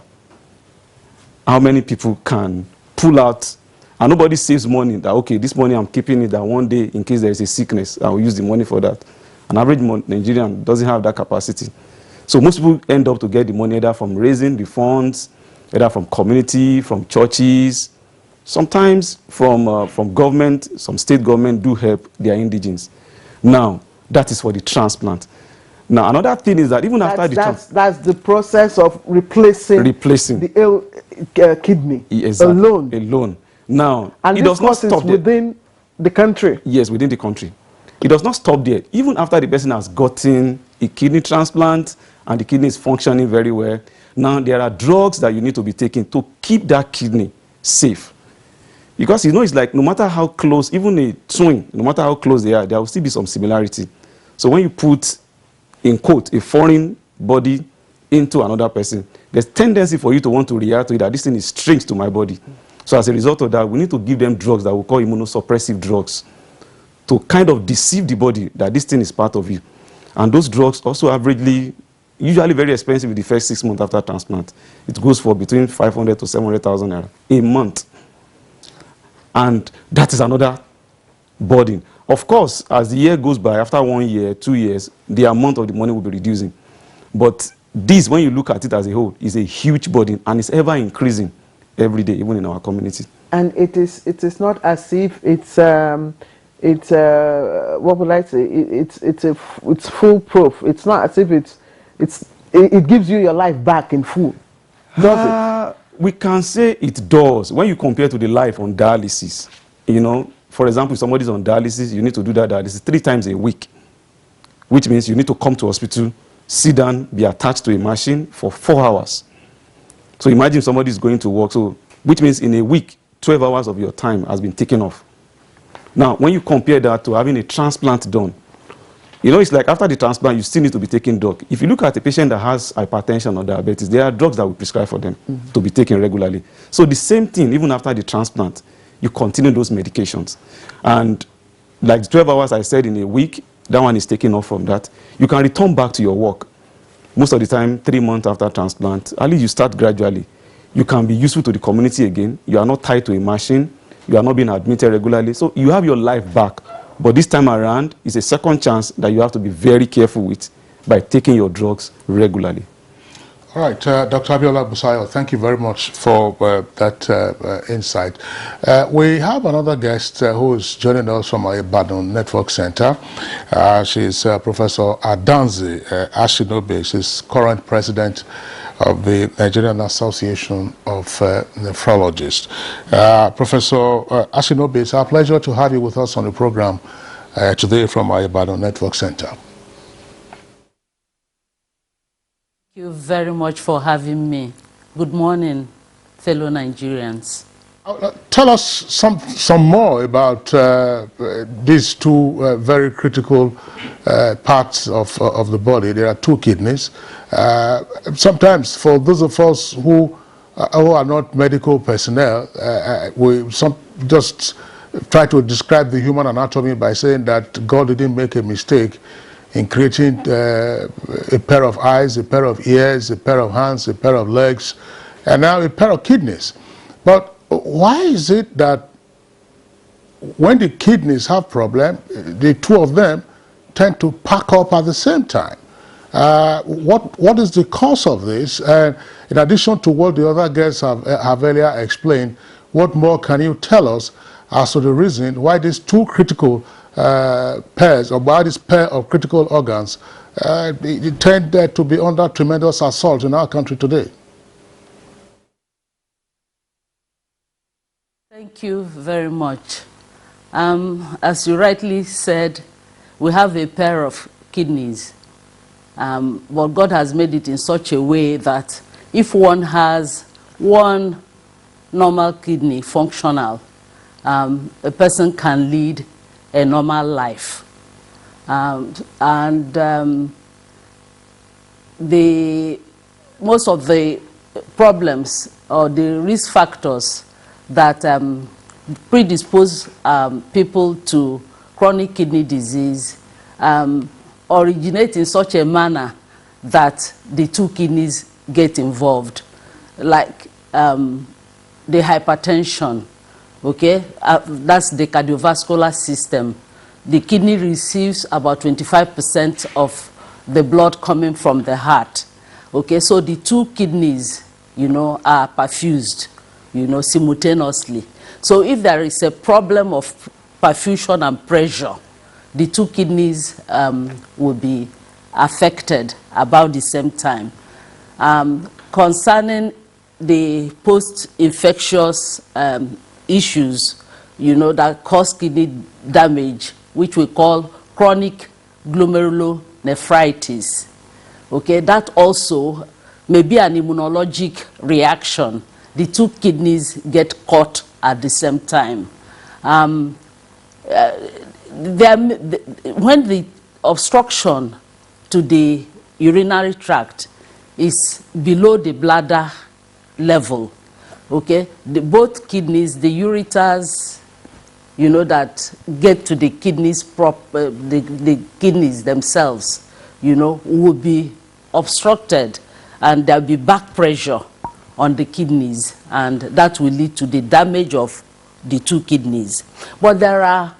How many people can pull out, and nobody saves money, that, okay, this money I'm keeping it, that one day, in case there is a sickness, I will use the money for that. An average Nigerian doesn't have that capacity. So most people end up to get the money either from raising the funds, either from community, from churches, sometimes from government. Some state government do help their indigents. Now, that is for the transplant. Now, another thing is that even after the transplant, that's the process of replacing the ill kidney alone. Now, and it does not stop within the country. Yes, within the country. It does not stop there. Even after the person has gotten a kidney transplant and the kidney is functioning very well, now there are drugs that you need to be taking to keep that kidney safe. Because it's like no matter how close, even a twin, no matter how close they are, there will still be some similarity. So when you put, in quote, a foreign body into another person, there's tendency for you to want to react to it, that this thing is strange to my body. So as a result of that, we need to give them drugs that we call immunosuppressive drugs to kind of deceive the body that this thing is part of you. And those drugs also usually very expensive in the first 6 months after transplant. It goes for between 500 to 700,000 naira a month. And that is another burden. Of course, as the year goes by, after 1 year, 2 years, the amount of the money will be reducing. But this, when you look at it as a whole, is a huge burden, and it's ever increasing every day, even in our community. And it is not as if it's what would I say? It's foolproof. It's not as if it gives you your life back in full, does it? We can say it does when you compare to the life on dialysis. You know, for example, if somebody's on dialysis, you need to do that dialysis 3 times a week, which means you need to come to hospital, sit down, be attached to a machine for 4 hours. So imagine somebody's going to work, so which means in a week, 12 hours of your time has been taken off. Now, when you compare that to having a transplant done, you know, it's like after the transplant, you still need to be taking drugs. If you look at a patient that has hypertension or diabetes, there are drugs that we prescribe for them to be taken regularly. So the same thing, even after the transplant, you continue those medications. And like the 12 hours I said in a week, that one is taken off from that. You can return back to your work. Most of the time, 3 months after transplant, at least you start gradually. You can be useful to the community again. You are not tied to a machine. You are not being admitted regularly. So you have your life back. But this time around, it's a second chance that you have to be very careful with by taking your drugs regularly. All right, Dr. Abiola Busayo, thank you very much for that insight. We have another guest who is joining us from our Ibadan Network Center. She's Professor Adanzi Ashinobe. She's current president of the Nigerian Association of Nephrologists. Professor Ashinobe, it's our pleasure to have you with us on the program today from our Ibadan Network Center. Thank you very much for having me. Good morning, fellow Nigerians. Tell us some more about these two very critical parts of the body. There are 2 kidneys. Sometimes, for those of us who are not medical personnel, we just try to describe the human anatomy by saying that God didn't make a mistake in creating a pair of eyes, a pair of ears, a pair of hands, a pair of legs, and now a pair of kidneys. But why is it that when the kidneys have problem, the 2 of them tend to pack up at the same time? What is the cause of this? And in addition to what the other guests have earlier explained, what more can you tell us as to the reason why these 2 critical pairs, or why this pair of critical organs tend to be under tremendous assault in our country today? Thank you very much. As you rightly said, we have a pair of kidneys. But God has made it in such a way that if one has one normal kidney functional, a person can lead a normal life. Most of the problems or the risk factors that predispose people to chronic kidney disease originate in such a manner that the 2 kidneys get involved, like the hypertension. Okay, that's the cardiovascular system. The kidney receives about 25% of the blood coming from the heart. Okay, so the 2 kidneys, you know, are perfused, you know, simultaneously. So if there is a problem of perfusion and pressure, the 2 kidneys will be affected about the same time. Concerning the post-infectious issues, you know, that cause kidney damage, which we call chronic glomerulonephritis. Okay, that also may be an immunologic reaction. The 2 kidneys get caught at the same time. When the obstruction to the urinary tract is below the bladder level. Okay, both kidneys, the ureters, you know, that get to the kidneys, the kidneys themselves, you know, will be obstructed, and there'll be back pressure on the kidneys, and that will lead to the damage of the two kidneys. But there are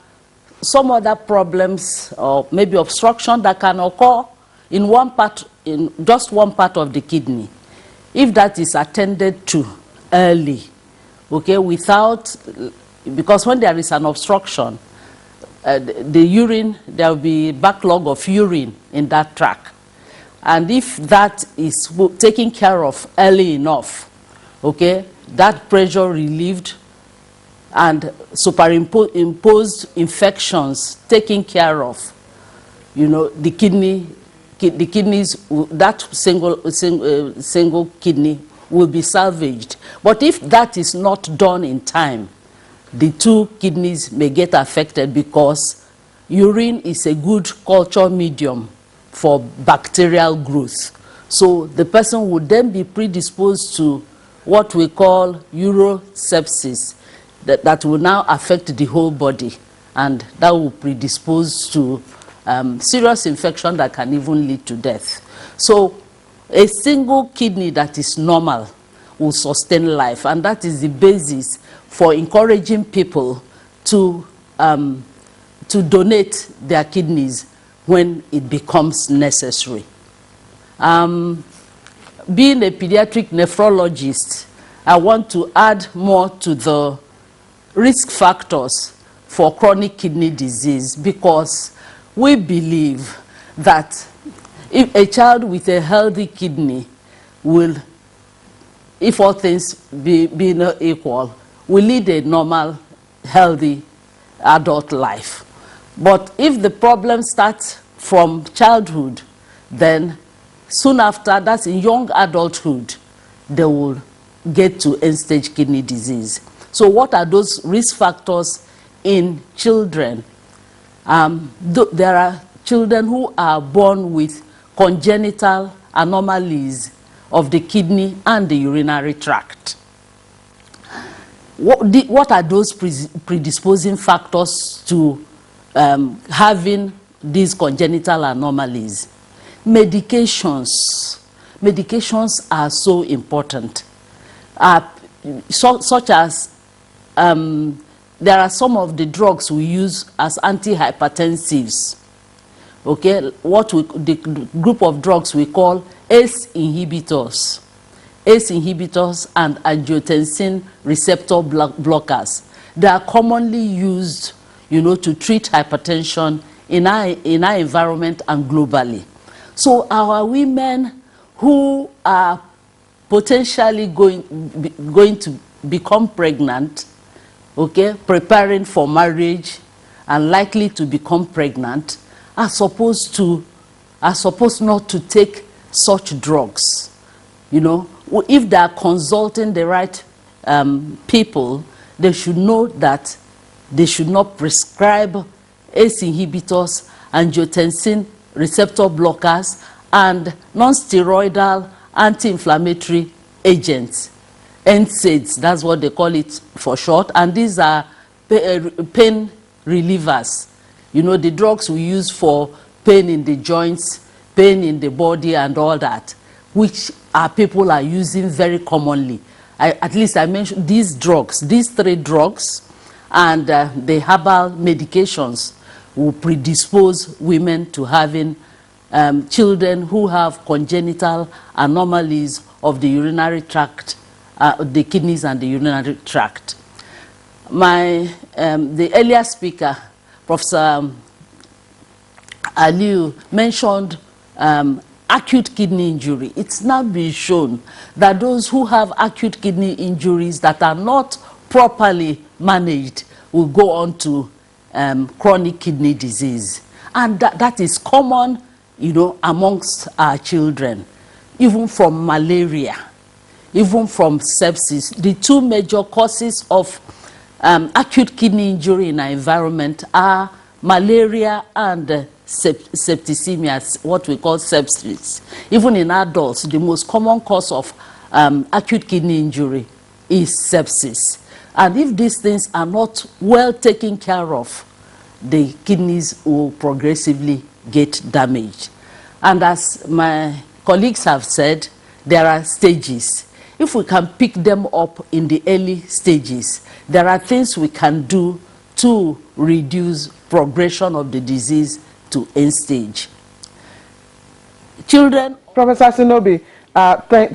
some other problems, or maybe obstruction, that can occur in one part, in just one part of the kidney. If that is attended to early, okay, without, because when there is an obstruction, the urine, there will be backlog of urine in that tract. And if that is taken care of early enough, okay, that pressure relieved and superimposed infections taken care of, you know, the kidneys, that single kidney will be salvaged. But if that is not done in time, the two kidneys may get affected, because urine is a good culture medium for bacterial growth. So the person would then be predisposed to what we call urosepsis, that will now affect the whole body, and that will predispose to serious infection that can even lead to death. So a single kidney that is normal will sustain life, and that is the basis for encouraging people to donate their kidneys when it becomes necessary. Being a pediatric nephrologist, I want to add more to the risk factors for chronic kidney disease, because we believe that if a child with a healthy kidney will, if all things be not equal, will lead a normal, healthy adult life. But if the problem starts from childhood, then soon after, that's in young adulthood, they will get to end-stage kidney disease. So what are those risk factors in children? There are children who are born with congenital anomalies of the kidney and the urinary tract. What are those predisposing factors to having these congenital anomalies? Medications. Medications are so important, such as there are some of the drugs we use as antihypertensives. Okay, the group of drugs we call ACE inhibitors. ACE inhibitors and angiotensin receptor blockers. They are commonly used, you know, to treat hypertension in our environment and globally. So our women who are potentially going to become pregnant, okay, preparing for marriage and likely to become pregnant, are supposed not to take such drugs. You know, if they are consulting the right people, they should know that they should not prescribe ACE inhibitors, angiotensin receptor blockers, and non-steroidal anti-inflammatory agents. NSAIDs, that's what they call it for short, and these are pain relievers. You know, the drugs we use for pain in the joints, pain in the body, and all that, which people are using very commonly. At least I mentioned these drugs, these three drugs, and the herbal medications will predispose women to having children who have congenital anomalies of the urinary tract, the kidneys and the urinary tract. The earlier speaker, Professor Aliu, mentioned acute kidney injury. It's now been shown that those who have acute kidney injuries that are not properly managed will go on to chronic kidney disease. And that is common, you know, amongst our children, even from malaria, even from sepsis. The two major causes of acute kidney injury in our environment are malaria and septicemia, what we call sepsis. Even in adults, the most common cause of acute kidney injury is sepsis. And if these things are not well taken care of, the kidneys will progressively get damaged. And as my colleagues have said, there are stages. If we can pick them up in the early stages, there are things we can do to reduce progression of the disease to end stage. Children. Professor Sinobi,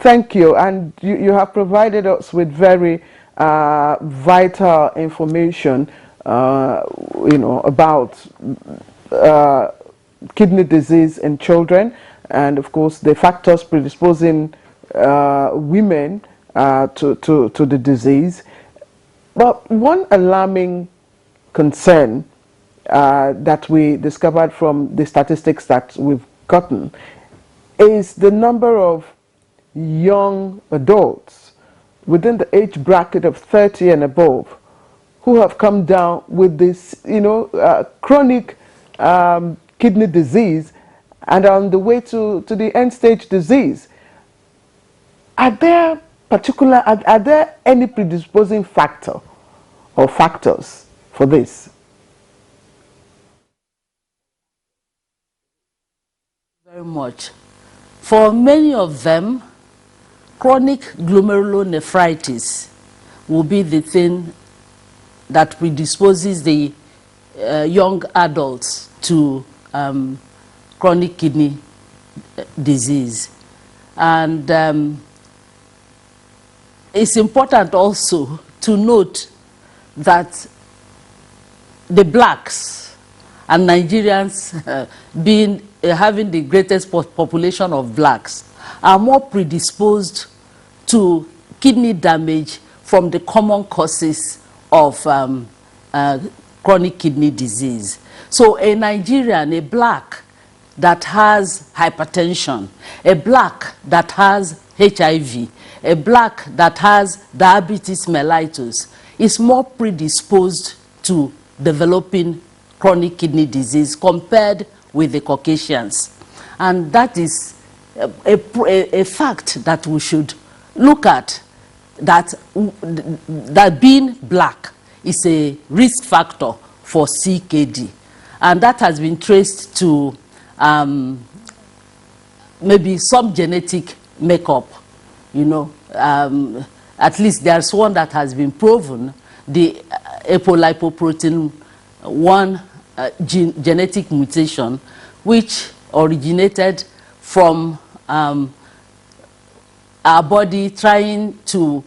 thank you. And you have provided us with very vital information, about kidney disease in children, and of course the factors predisposing women to the disease. But one alarming concern that we discovered from the statistics that we've gotten is the number of young adults within the age bracket of 30 and above who have come down with this, chronic kidney disease and are on the way to the end stage disease. Are there any predisposing factor or factors for this? Very much. For many of them, chronic glomerulonephritis will be the thing that predisposes the young adults to chronic kidney disease. And it's important also to note that the blacks and Nigerians having the greatest population of blacks are more predisposed to kidney damage from the common causes of chronic kidney disease. So a Nigerian, a black that has hypertension, a black that has HIV, a black that has diabetes mellitus is more predisposed to developing chronic kidney disease compared with the Caucasians. And that is a fact that we should look at, that being black is a risk factor for CKD. And that has been traced to maybe some genetic makeup, at least there's one that has been proven, the apolipoprotein 1 genetic mutation, which originated from our body trying to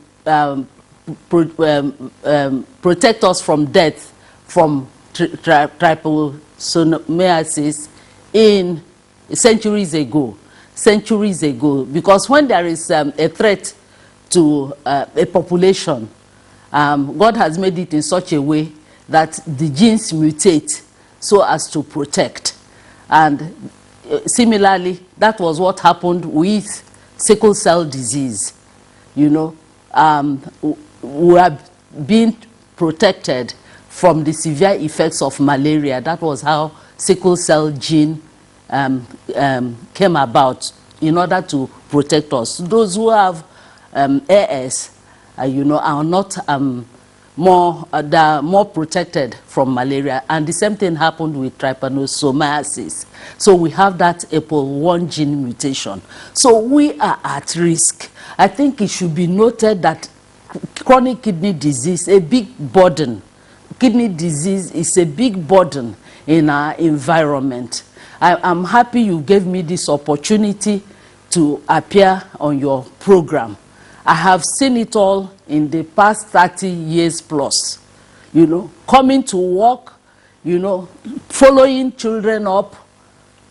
protect us from death from trypanosomiasis in centuries ago, because when there is a threat to a population, God has made it in such a way that the genes mutate so as to protect. And similarly, that was what happened with sickle cell disease. We are being protected from the severe effects of malaria. That was how sickle cell gene came about, in order to protect us. Those who have AS, are not they are more protected from malaria, and the same thing happened with trypanosomiasis. So we have that APOL1 gene mutation. So we are at risk. I think it should be noted that chronic kidney disease, a big burden. Kidney disease is a big burden in our environment. I'm happy you gave me this opportunity to appear on your program. I have seen it all in the past 30 years plus. Coming to work, following children up,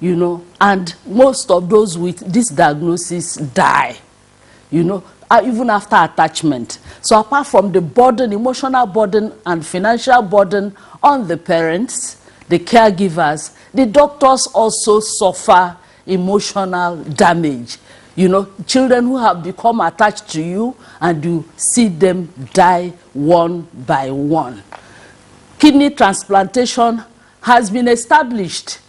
and most of those with this diagnosis die, even after attachment. So apart from the burden, emotional burden and financial burden on the parents, the caregivers, the doctors also suffer emotional damage. Children who have become attached to you and you see them die one by one. Kidney transplantation has been established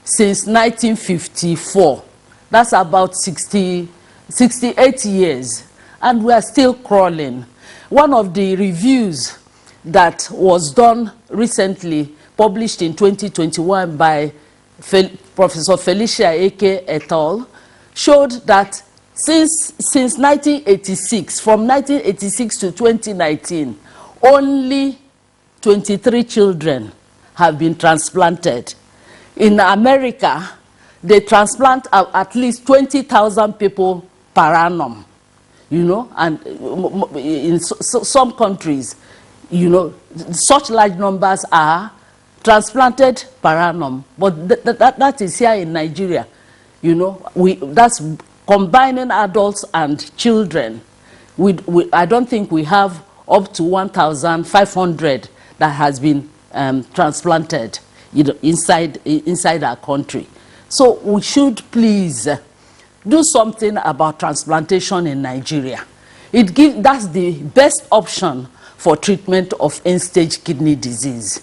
since 1954. That's about 68 years, and we are still crawling. One of the reviews that was done recently, published in 2021 by Professor Felicia Eke et al., showed that since 1986, from 1986 to 2019, only 23 children have been transplanted. In America, they transplant at least 20,000 people per annum, you know, and in some countries, you know, such large numbers are transplanted per annum. But that is here in Nigeria, you know, that's combining adults and children. I don't think we have up to 1,500 that has been transplanted, you know, inside our country. So we should please do something about transplantation in Nigeria. That's the best option for treatment of end-stage kidney disease.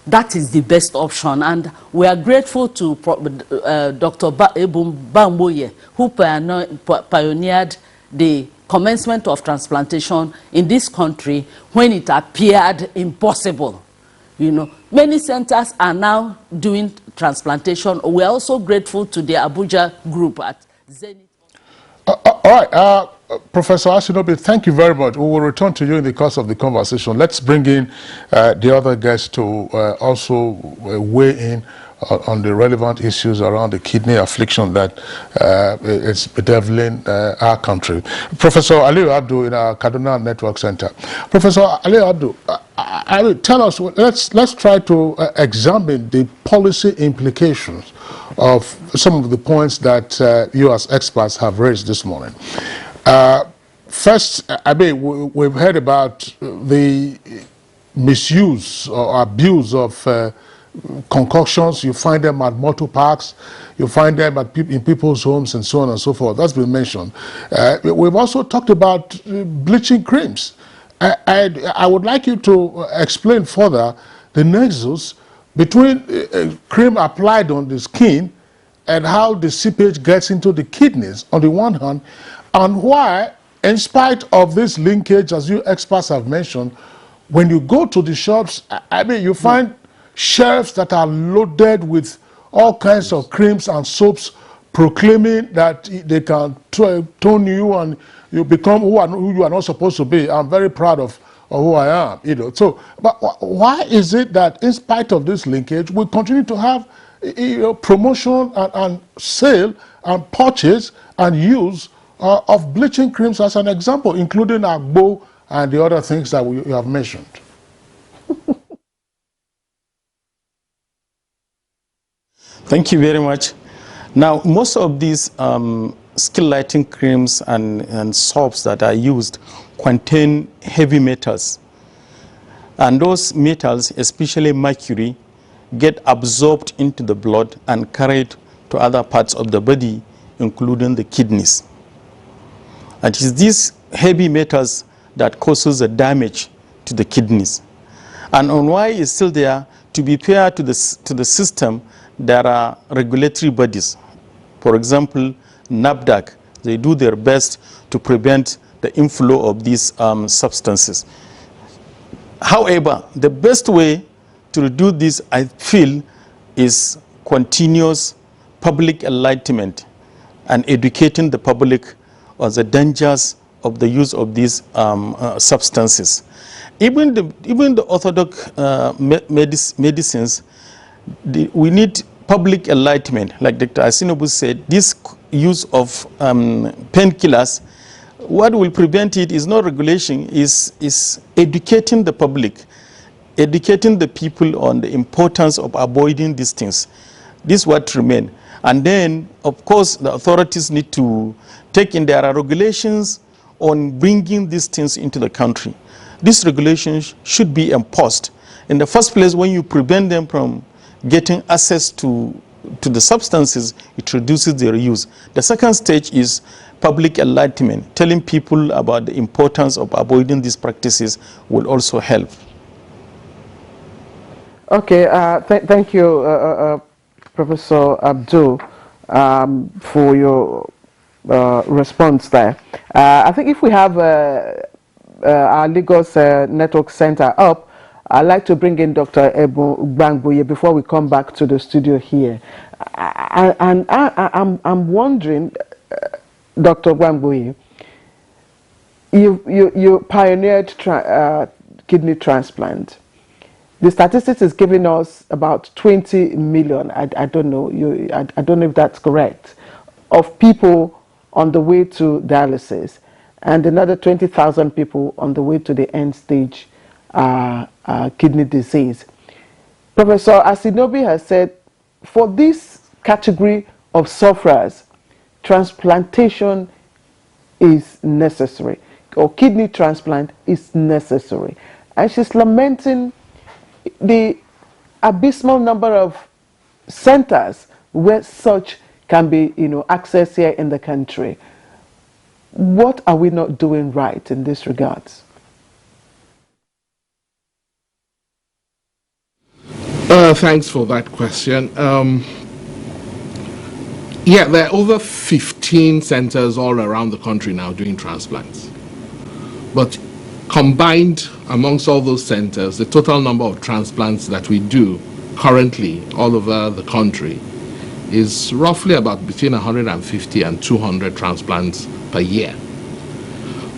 That is the best option, and we are grateful to Dr. Ebum Bamboye, who pioneered the commencement of transplantation in this country when it appeared impossible. You know, many centers are now doing transplantation. We are also grateful to the Abuja group at Zenith. All right, Professor Asinobi, thank you very much. We will return to you in the course of the conversation. Let's bring in the other guests to also weigh in on the relevant issues around the kidney affliction that is bedeviling our country. Professor Aliyu Abdu in our Kaduna Network Center. Professor Aliyu Abdu, tell us, let's try to examine the policy implications of some of the points that you as experts have raised this morning. First, I mean, we've heard about the misuse or abuse of concoctions. You find them at motor parks, you find them in people's homes and so on and so forth. That's been mentioned. We've also talked about bleaching creams. I would like you to explain further the nexus between cream applied on the skin and how the seepage gets into the kidneys on the one hand, and why, in spite of this linkage, as you experts have mentioned, when you go to the shops, I mean, you find shelves that are loaded with all kinds of creams and soaps, proclaiming that they can tone you and you become who you are not supposed to be. I'm very proud of who I am, you know. So, but why is it that in spite of this linkage, we continue to have, you know, promotion and sale and purchase and use of bleaching creams as an example, including Agbo and the other things that you have mentioned? Thank you very much. Now, most of these skin lighting creams and soaps that are used contain heavy metals. And those metals, especially mercury, get absorbed into the blood and carried to other parts of the body, including the kidneys. And it is these heavy metals that causes the damage to the kidneys. And on why it's still there, to be fair to the system, there are regulatory bodies. For example, NAFDAC, they do their best to prevent the inflow of these substances. However, the best way to reduce this, I feel, is continuous public enlightenment and educating the public on the dangers of the use of these substances. Even the orthodox medicines, we need public enlightenment. Like Dr. Asinobu said, this use of painkillers, what will prevent it is not regulation, is educating the public, educating the people on the importance of avoiding these things. This is what remains. And then, of course, the authorities need to take in their regulations on bringing these things into the country. These regulations should be enforced. In the first place, when you prevent them from getting access to the substances, it reduces their use. The second stage is public enlightenment. Telling people about the importance of avoiding these practices will also help. Okay, thank you, Professor Abdul, for your response there. I think if we have our Lagos Network Center up, I'd like to bring in Dr. Ebon Gbangboye before we come back to the studio here. I'm wondering, Dr. Gbangboye, you pioneered kidney transplant. The statistics is giving us about 20 million. I don't know. I don't know if that's correct, of people on the way to dialysis, and another 20,000 people on the way to the end stage kidney disease. Professor Asinobi has said, for this category of sufferers, transplantation is necessary, or kidney transplant is necessary. And she's lamenting the abysmal number of centers where such can be, accessed here in the country. What are we not doing right in this regards? Thanks for that question. Yeah, there are over 15 centers all around the country now doing transplants. But combined amongst all those centers, the total number of transplants that we do currently all over the country is roughly about between 150 and 200 transplants per year.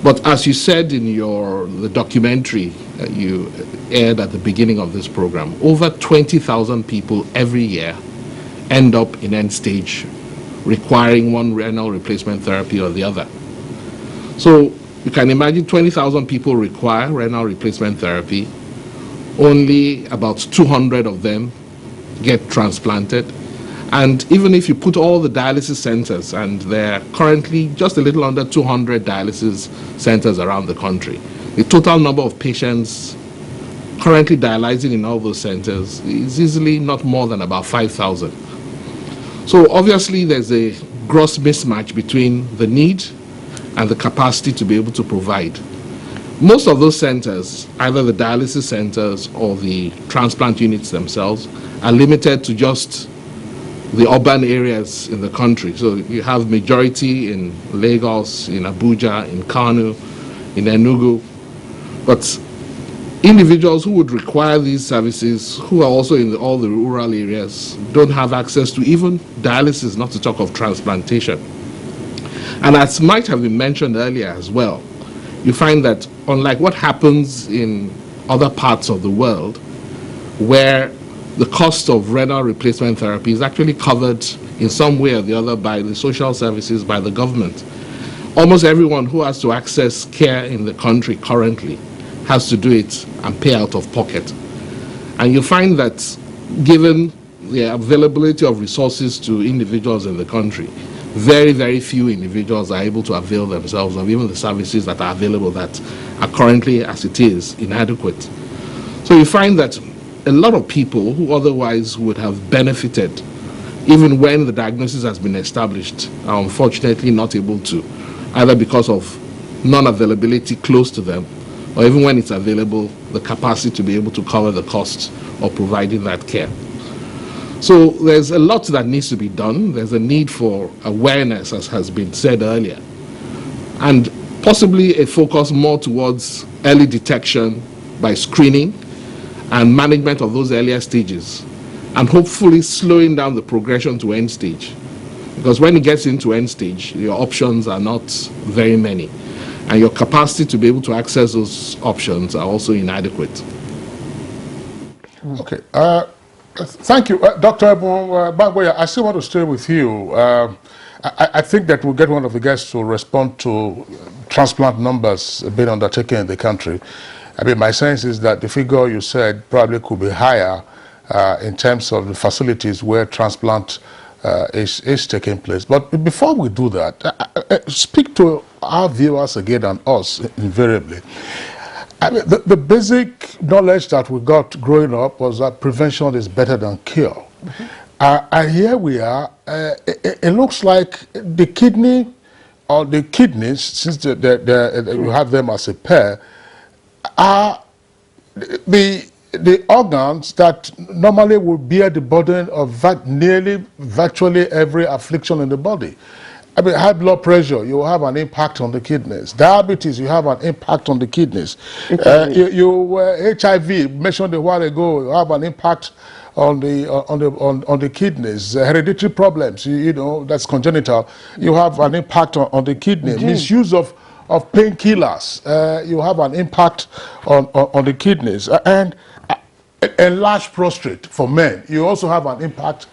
But as you said in the documentary you aired at the beginning of this program, over 20,000 people every year end up in end stage requiring one renal replacement therapy or the other. So you can imagine 20,000 people require renal replacement therapy. Only about 200 of them get transplanted. And even if you put all the dialysis centers, and there are currently just a little under 200 dialysis centers around the country, the total number of patients currently dialyzing in all those centers is easily not more than about 5,000. So obviously there's a gross mismatch between the need and the capacity to be able to provide. Most of those centers, either the dialysis centers or the transplant units themselves, are limited to just the urban areas in the country. So you have majority in Lagos, in Abuja, in Kano, in Enugu. But individuals who would require these services, who are also in all the rural areas, don't have access to even dialysis, not to talk of transplantation. And as might have been mentioned earlier as well, you find that unlike what happens in other parts of the world, where the cost of renal replacement therapy is actually covered in some way or the other by the social services, by the government, almost everyone who has to access care in the country currently has to do it and pay out of pocket. And you find that given the availability of resources to individuals in the country, very, very few individuals are able to avail themselves of even the services that are available that are currently, as it is, inadequate. So you find that a lot of people who otherwise would have benefited, even when the diagnosis has been established, are unfortunately not able to, either because of non-availability close to them, or even when it's available, the capacity to be able to cover the costs of providing that care. So there's a lot that needs to be done. There's a need for awareness, as has been said earlier, and possibly a focus more towards early detection by screening and management of those earlier stages, and hopefully slowing down the progression to end stage. Because when it gets into end stage, your options are not very many, and your capacity to be able to access those options are also inadequate. Okay. Thank you. Dr. Gbangboye, I still want to stay with you. I think that we'll get one of the guests to respond to transplant numbers being undertaken in the country. I mean, my sense is that the figure you said probably could be higher in terms of the facilities where transplant is taking place. But before we do that, speak to our viewers again and us invariably. I mean, the basic knowledge that we got growing up was that prevention is better than cure. And here we are. It looks like the kidney, or the kidneys, since you have them as a pair, are the the organs that normally would bear the burden of virtually every affliction in the body. I mean, high blood pressure, you have an impact on the kidneys. Diabetes, you have an impact on the kidneys. HIV, mentioned a while ago, you have an impact on the kidneys. Hereditary problems, you know, that's congenital. You have an impact on the kidney. Misuse of painkillers, you have an impact on the kidneys. And enlarged prostate for men, you also have an impact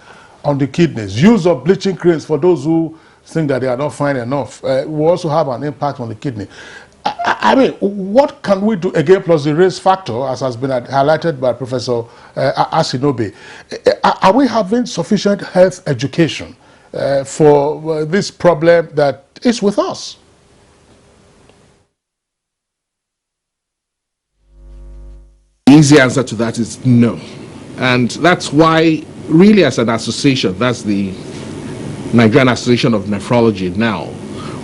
on the kidneys. Use of bleaching creams for those who think that they are not fine enough will also have an impact on the kidney. I mean, what can we do again, plus the risk factor, as has been highlighted by Professor Asinobe? Are we having sufficient health education for this problem that is with us? The easy answer to that is no. And that's why, really, as an association, that's the Nigerian Association of Nephrology now,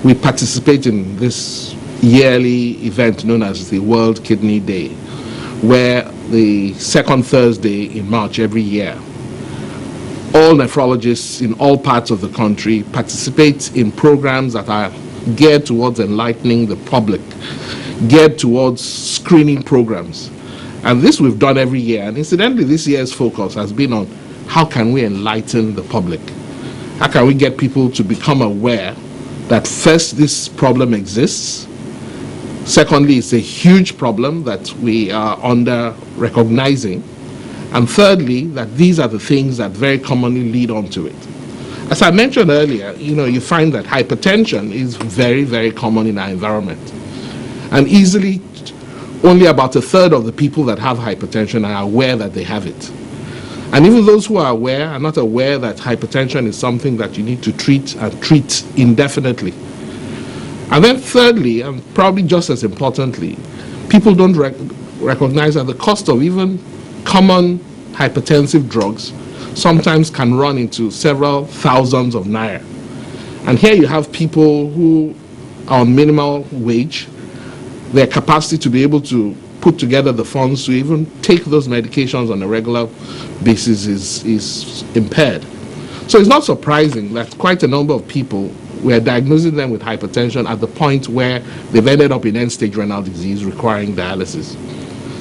we participate in this yearly event known as the World Kidney Day, where the second Thursday in March every year, all nephrologists in all parts of the country participate in programs that are geared towards enlightening the public, geared towards screening programs. And this we've done every year. And incidentally, this year's focus has been on how can we enlighten the public? How can we get people to become aware that first, this problem exists. Secondly, it's a huge problem that we are under recognizing. And thirdly, that these are the things that very commonly lead on to it. As I mentioned earlier, you find that hypertension is very, very common in our environment. And easily, only about a third of the people that have hypertension are aware that they have it. And even those who are aware are not aware that hypertension is something that you need to treat and treat indefinitely. And then thirdly, and probably just as importantly, people don't recognize that the cost of even common hypertensive drugs sometimes can run into several thousands of naira. And here you have people who are on minimal wage. Their capacity to be able to put together the funds to even take those medications on a regular basis is impaired. So it's not surprising that quite a number of people, we are diagnosing them with hypertension at the point where they've ended up in end-stage renal disease requiring dialysis.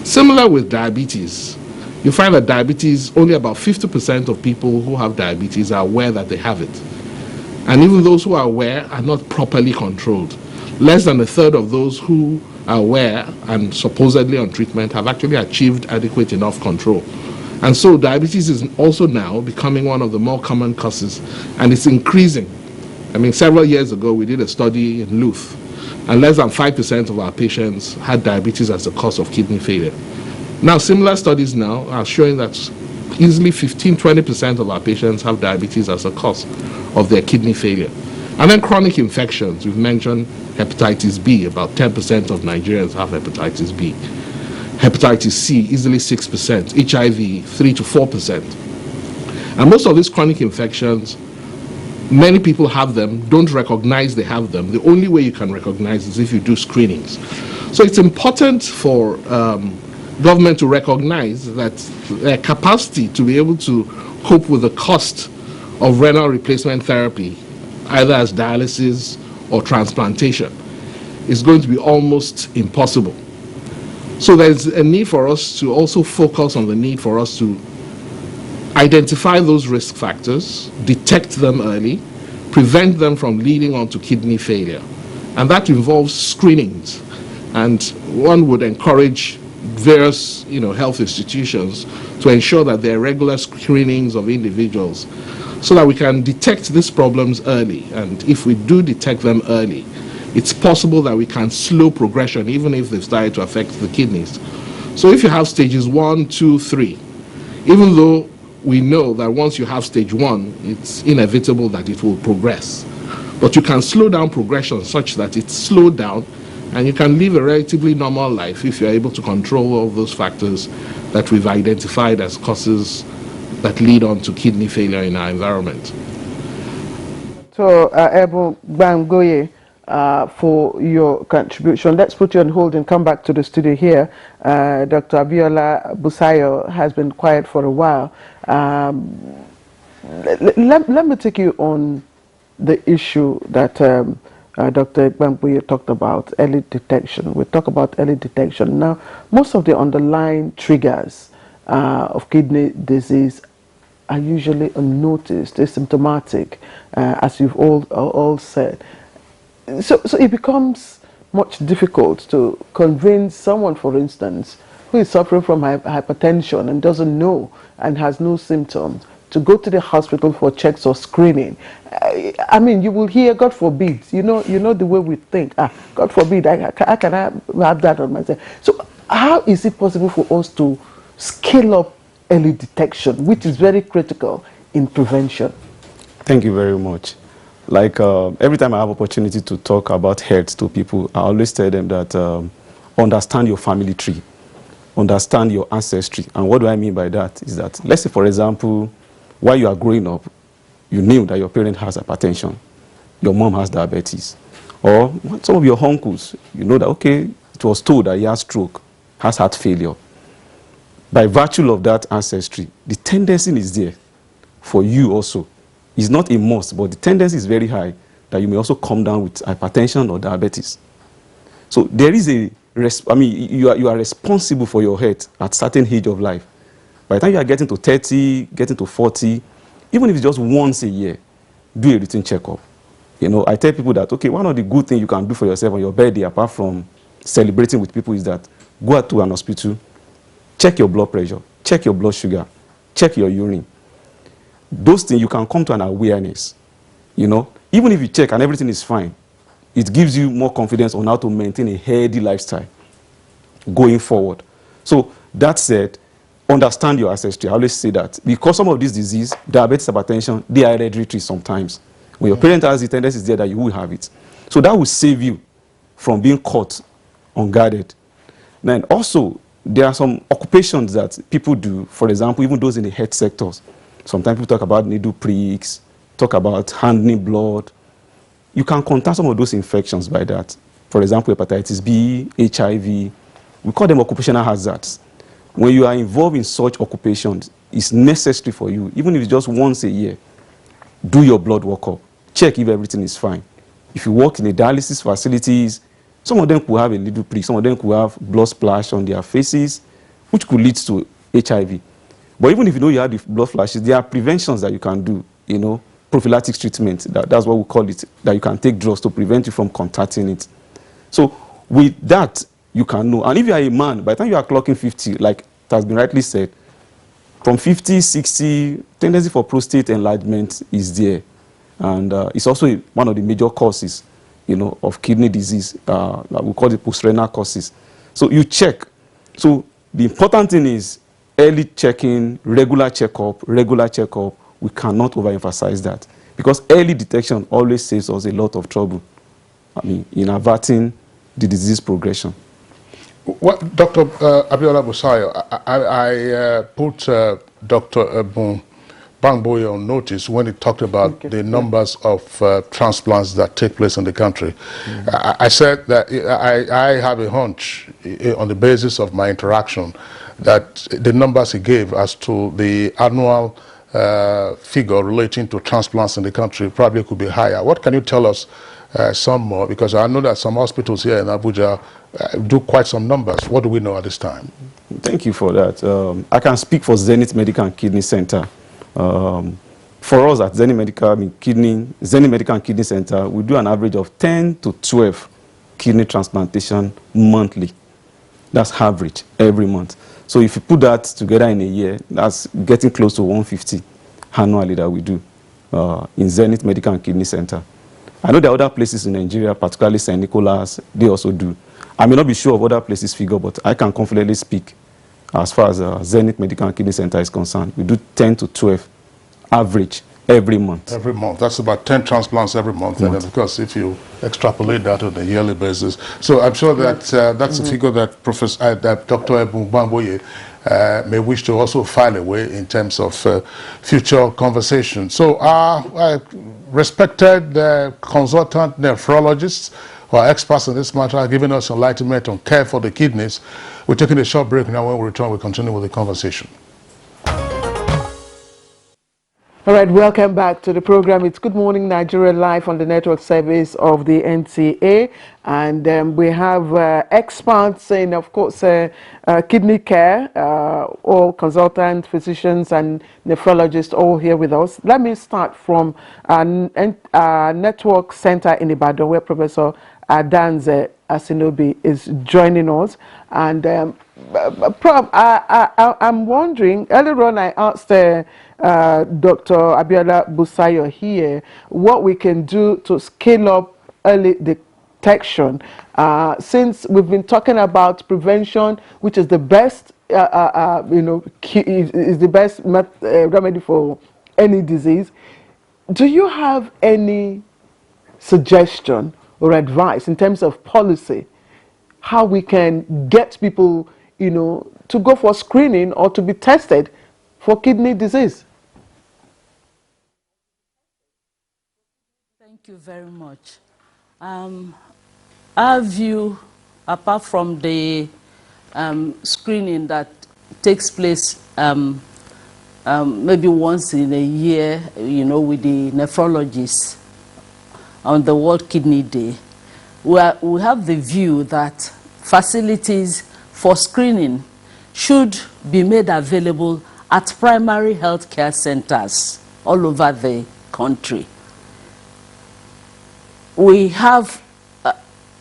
Similar with diabetes, you find that diabetes, only about 50% of people who have diabetes are aware that they have it. And even those who are aware are not properly controlled. Less than a third of those who are aware and supposedly on treatment have actually achieved adequate enough control. And so diabetes is also now becoming one of the more common causes, and it's increasing. I mean, several years ago, we did a study in Louth, and less than 5% of our patients had diabetes as a cause of kidney failure. Now, similar studies now are showing that easily 15–20% of our patients have diabetes as a cause of their kidney failure. And then chronic infections, we've mentioned hepatitis B, about 10% of Nigerians have hepatitis B. Hepatitis C, easily 6%, HIV, 3–4%. And most of these chronic infections, many people have them, don't recognize they have them. The only way you can recognize is if you do screenings. So it's important for government to recognize that their capacity to be able to cope with the cost of renal replacement therapy, either as dialysis or transplantation, is going to be almost impossible. So there's a need for us to also focus on the need for us to identify those risk factors, detect them early, prevent them from leading on to kidney failure. And that involves screenings. And one would encourage various health institutions to ensure that there are regular screenings of individuals so that we can detect these problems early. And if we do detect them early, it's possible that we can slow progression even if they've started to affect the kidneys. So if you have stages 1, 2, 3, even though we know that once you have stage 1, it's inevitable that it will progress. But you can slow down progression such that it's slowed down and you can live a relatively normal life if you're able to control all those factors that we've identified as causes that lead on to kidney failure in our environment. So, Ebu Bangoye, for your contribution. Let's put you on hold and come back to the studio here. Dr. Abiola Busayo has been quiet for a while. Let me take you on the issue that Dr. Bambuye talked about, early detection. We talk about early detection. Now, most of the underlying triggers of kidney disease are usually unnoticed, asymptomatic, as you've all said. So it becomes much difficult to convince someone, for instance, who is suffering from hypertension and doesn't know and has no symptoms, to go to the hospital for checks or screening. I mean, you will hear, God forbid, you know the way we think, God forbid, I can have that on myself. So how is it possible for us to scale up early detection, which is very critical in prevention? Thank you very much. Like every time I have opportunity to talk about health to people, I always tell them that understand your family tree, understand your ancestry. And what do I mean by that is that, let's say, for example, while you are growing up, you knew that your parent has hypertension, your mom has diabetes, or some of your uncles, you know that, okay, it was told that he has stroke, has heart failure. By virtue of that ancestry, the tendency is there for you also. It's not a must, but the tendency is very high that you may also come down with hypertension or diabetes. So there is you are responsible for your health at certain age of life. By the time you are getting to 30, getting to 40, even if it's just once a year, do a routine checkup. You know, I tell people that, okay, one of the good things you can do for yourself on your birthday, apart from celebrating with people, is that go out to an hospital, check your blood pressure, check your blood sugar, check your urine. Those things, you can come to an awareness. You know, even if you check and everything is fine, it gives you more confidence on how to maintain a healthy lifestyle going forward. So that said, understand your ancestry. I always say that because some of these diseases, diabetes, hypertension, they are hereditary sometimes. When your parent has the tendency is there, that you will have it. So that will save you from being caught unguarded. Then also, there are some occupations that people do, for example, even those in the health sectors. Sometimes people talk about needle pricks, talk about handling blood. You can contact some of those infections by that. For example, hepatitis B, HIV, we call them occupational hazards. When you are involved in such occupations, it's necessary for you, even if it's just once a year, do your blood workup. Check if everything is fine. If you work in the dialysis facilities, some of them could have a needle prick, some of them could have blood splash on their faces, which could lead to HIV. But even if you know you have the blood flashes, there are preventions that you can do, you know, prophylactic treatment, that's what we call it, that you can take drugs to prevent you from contracting it. So with that, you can know. And if you are a man, by the time you are clocking 50, like it has been rightly said, from 50, 60, tendency for prostate enlargement is there. And it's also one of the major causes, you know, of kidney disease. We call it postrenal causes. So you check. So the important thing is early checking, regular checkup. We cannot overemphasize that, because early detection always saves us a lot of trouble, I mean, in averting the disease progression. Well, Dr. Abiola Busayo, I put Dr. Bambuye on notice when he talked about the numbers of transplants that take place in the country. I said that I have a hunch on the basis of my interaction that the numbers he gave as to the annual figure relating to transplants in the country probably could be higher. What can you tell us some more? Because I know that some hospitals here in Abuja do quite some numbers. What do we know at this time? Thank you for that. I can speak for Zenith Medical and Kidney Center. For us at Zenith Medical and Kidney Center, we do an average of 10 to 12 kidney transplantation monthly. That's average every month. So if you put that together in a year, that's getting close to 150 annually that we do in Zenith Medical and Kidney Center. I know there are other places in Nigeria, particularly St. Nicholas, they also do. I may not be sure of other places' figure, but I can confidently speak as far as Zenith Medical and Kidney Center is concerned. We do 10 to 12 average every month. Every month. That's about 10 transplants every month. And then, of course, if you extrapolate that on a yearly basis. So I'm sure that that's a figure that that Dr. Ebumbanboye may wish to also file away in terms of future conversation. So respected consultant nephrologists who are experts in this matter are giving us enlightenment on care for the kidneys. We're taking a short break now. When we return, we'll continue with the conversation. All right, welcome back to the program. It's Good Morning Nigeria live on the network service of the NTA. And we have experts in, of course, kidney care, all consultants, physicians, and nephrologists all here with us. Let me start from our network center in Ibadan, where Professor Adanze Asinobi is joining us. And Prof, I'm wondering, earlier on I asked Dr. Abiola Busayo here what we can do to scale up early detection, since we've been talking about prevention, which is the best, is the best remedy for any disease. Do you have any suggestion or advice in terms of policy, how we can get people, to go for screening or to be tested for kidney disease? Thank you very much. Our view, apart from the screening that takes place maybe once in a year, with the nephrologists on the World Kidney Day, we have the view that facilities for screening should be made available at primary health care centers all over the country. We have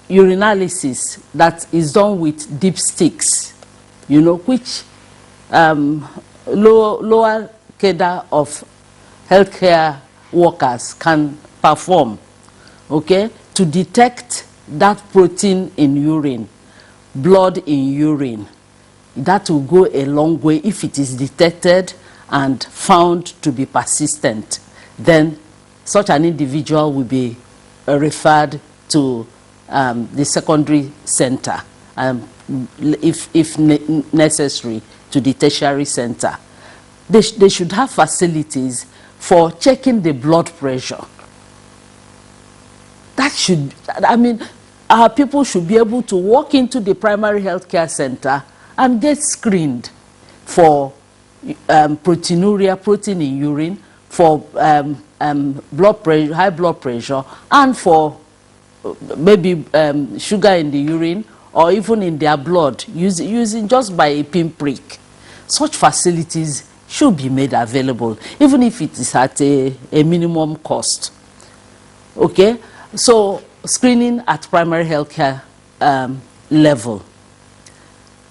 urinalysis that is done with dipsticks, which lower cadre of healthcare workers can perform, to detect that protein in urine, blood in urine. That will go a long way if it is detected and found to be persistent. Then such an individual will be referred to the secondary center, if necessary, to the tertiary center. They should have facilities for checking the blood pressure. That should, our people should be able to walk into the primary health care center and get screened for proteinuria, protein in urine, for blood pressure, high blood pressure, and for maybe sugar in the urine, or even in their blood, using just by a pinprick. Such facilities should be made available, even if it is at a minimum cost. So screening at primary health care level.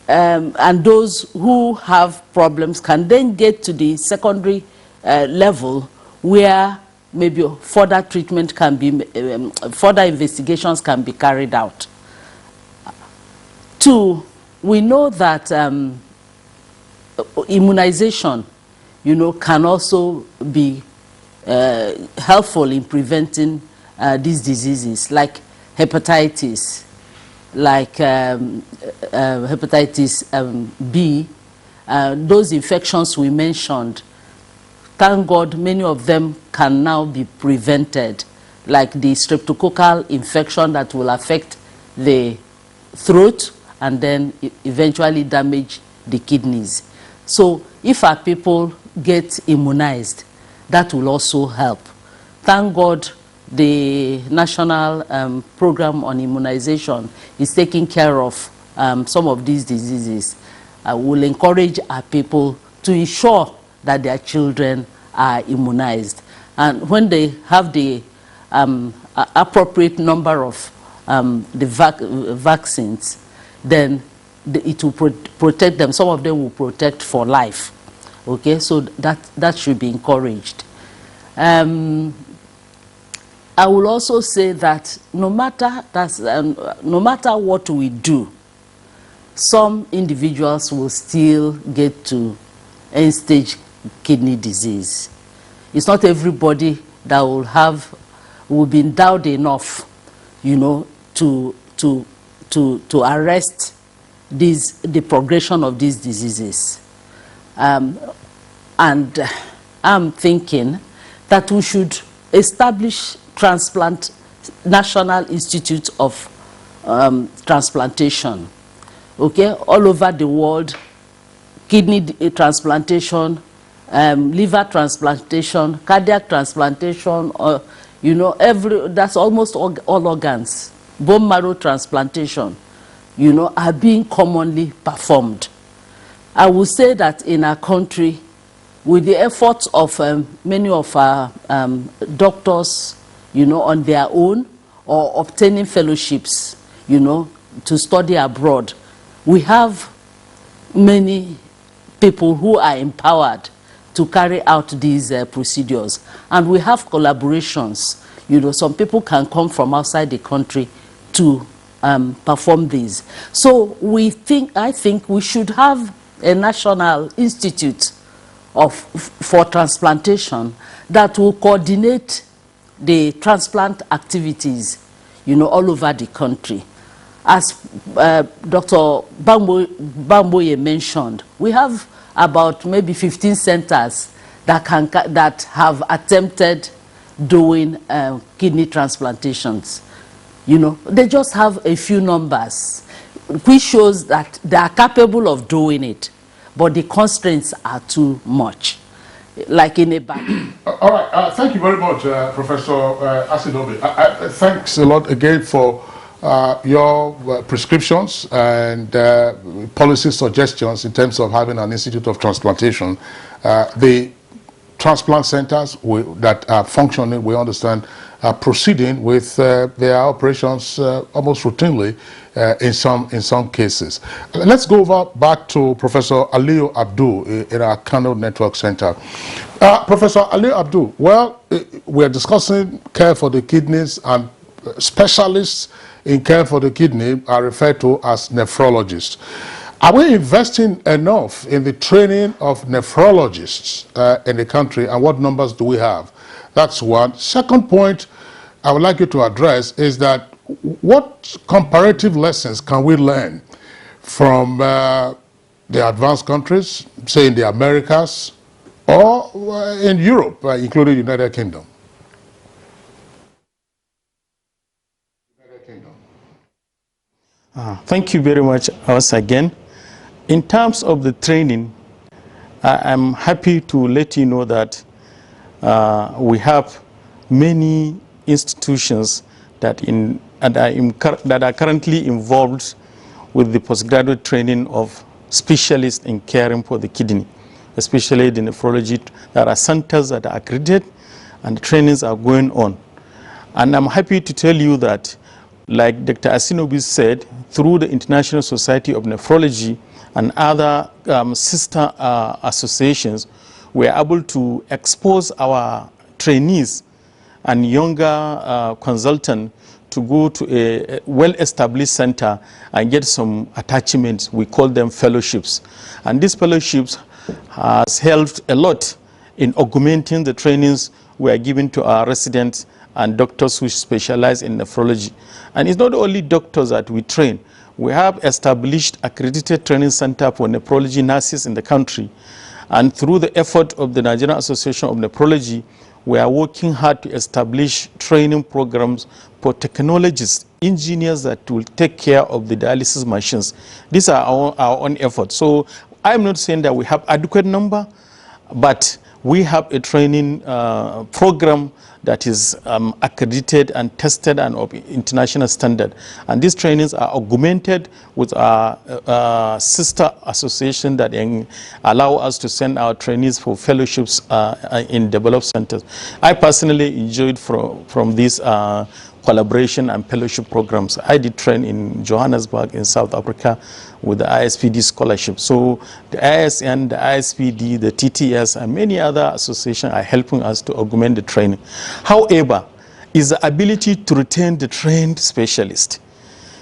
And those who have problems can then get to the secondary level, where maybe further treatment can be, further investigations can be carried out. 2, we know that immunization, can also be helpful in preventing these diseases, like hepatitis, like hepatitis B, those infections we mentioned. Thank God many of them can now be prevented, like the streptococcal infection that will affect the throat and then eventually damage the kidneys. So if our people get immunized, that will also help. Thank God the national program on immunization is taking care of some of these diseases. Will encourage our people to ensure that their children are immunized. And when they have the appropriate number of the vaccines, then it will protect them. Some of them will protect for life. So that should be encouraged. I will also say that no matter what we do, some individuals will still get to end-stage kidney disease. It's not everybody that will be endowed enough, you know, to arrest the progression of these diseases. And I'm thinking that we should establish National Institute of Transplantation, okay, all over the world. Kidney transplantation, liver transplantation, cardiac transplantation, you know, that's almost all organs. Bone marrow transplantation, you know, are being commonly performed. I would say that in our country, with the efforts of many of our doctors, you know, on their own or obtaining fellowships, you know, to study abroad, we have many people who are empowered to carry out these procedures. And we have collaborations. You know, some people can come from outside the country to perform these. So I think we should have a national institute for transplantation that will coordinate the transplant activities, you know, all over the country. As Dr. Bamboye mentioned, we have about maybe 15 centers that have attempted doing kidney transplantations. You know, they just have a few numbers, which shows that they are capable of doing it, but the constraints are too much. Like in a bank. All right, thank you very much, Professor Asidobe. Thanks a lot again for your prescriptions and policy suggestions in terms of having an Institute of Transplantation. The transplant centers that are functioning, we understand, are proceeding with their operations almost routinely in some cases. Let's go back to Professor Aliyu Abdul in our Kano Network Center. Professor Aliyu Abdul, well, we are discussing care for the kidneys, and specialists in care for the kidney are referred to as nephrologists. Are we investing enough in the training of nephrologists in the country, and what numbers do we have? That's one. Second point I would like you to address is that what comparative lessons can we learn from the advanced countries, say in the Americas, or in Europe, including the United Kingdom? Thank you very much once again. In terms of the training, I'm happy to let you know that we have many institutions that are currently involved with the postgraduate training of specialists in caring for the kidney, especially the nephrology. There are centers that are accredited and trainings are going on. And I'm happy to tell you that, like Dr. Asinobi said, through the International Society of Nephrology and other sister associations, we are able to expose our trainees and younger consultants to go to a well-established center and get some attachments. We call them fellowships. And these fellowships has helped a lot in augmenting the trainings we are giving to our residents and doctors who specialize in nephrology. And it's not only doctors that we train. We have established accredited training center for nephrology nurses in the country. And through the effort of the Nigerian Association of Nephrology, we are working hard to establish training programs for technologists, engineers that will take care of the dialysis machines. These are our own efforts. So I'm not saying that we have adequate number, but we have a training program that is accredited and tested and of international standard. And these trainings are augmented with our sister association that allow us to send our trainees for fellowships in developed centers. I personally enjoyed from these collaboration and fellowship programs. I did train in Johannesburg in South Africa with the ISPD scholarship. So the ISN, the ISPD, the TTS, and many other associations are helping us to augment the training. However, is the ability to retain the trained specialist.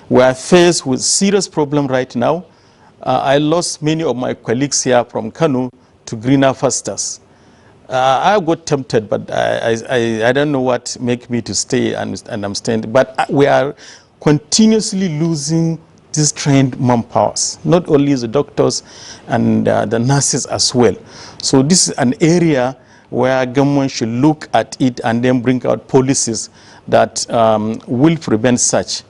We are faced with serious problem right now. I lost many of my colleagues here from Kano to greener pastures. I got tempted, but I don't know what make me to stay, and I'm staying. But we are continuously losing these trained manpowers, not only the doctors and the nurses as well. So this is an area where government should look at it and then bring out policies that will prevent such.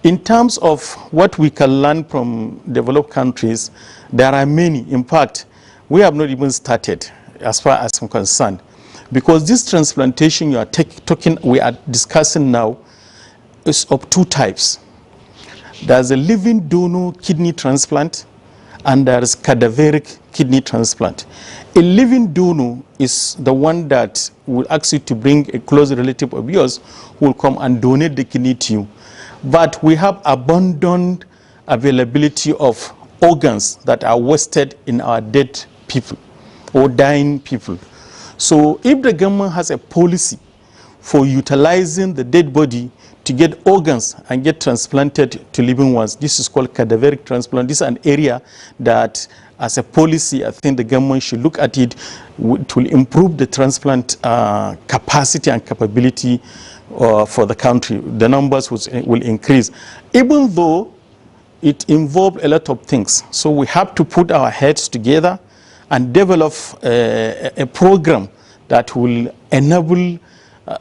In terms of what we can learn from developed countries, there are many. In fact, we have not even started as far as I'm concerned. Because this transplantation we are discussing now is of two types. There's a living donor kidney transplant and there's cadaveric kidney transplant. A living donor is the one that will ask you to bring a close relative of yours who will come and donate the kidney to you. But we have abundant availability of organs that are wasted in our dead people or dying people. So if the government has a policy for utilizing the dead body to get organs and get transplanted to living ones, this is called cadaveric transplant. This is an area that, as a policy, I think the government should look at it. It will improve the transplant capacity and capability for the country. The numbers will increase, even though it involves a lot of things. So we have to put our heads together and develop a program that will enable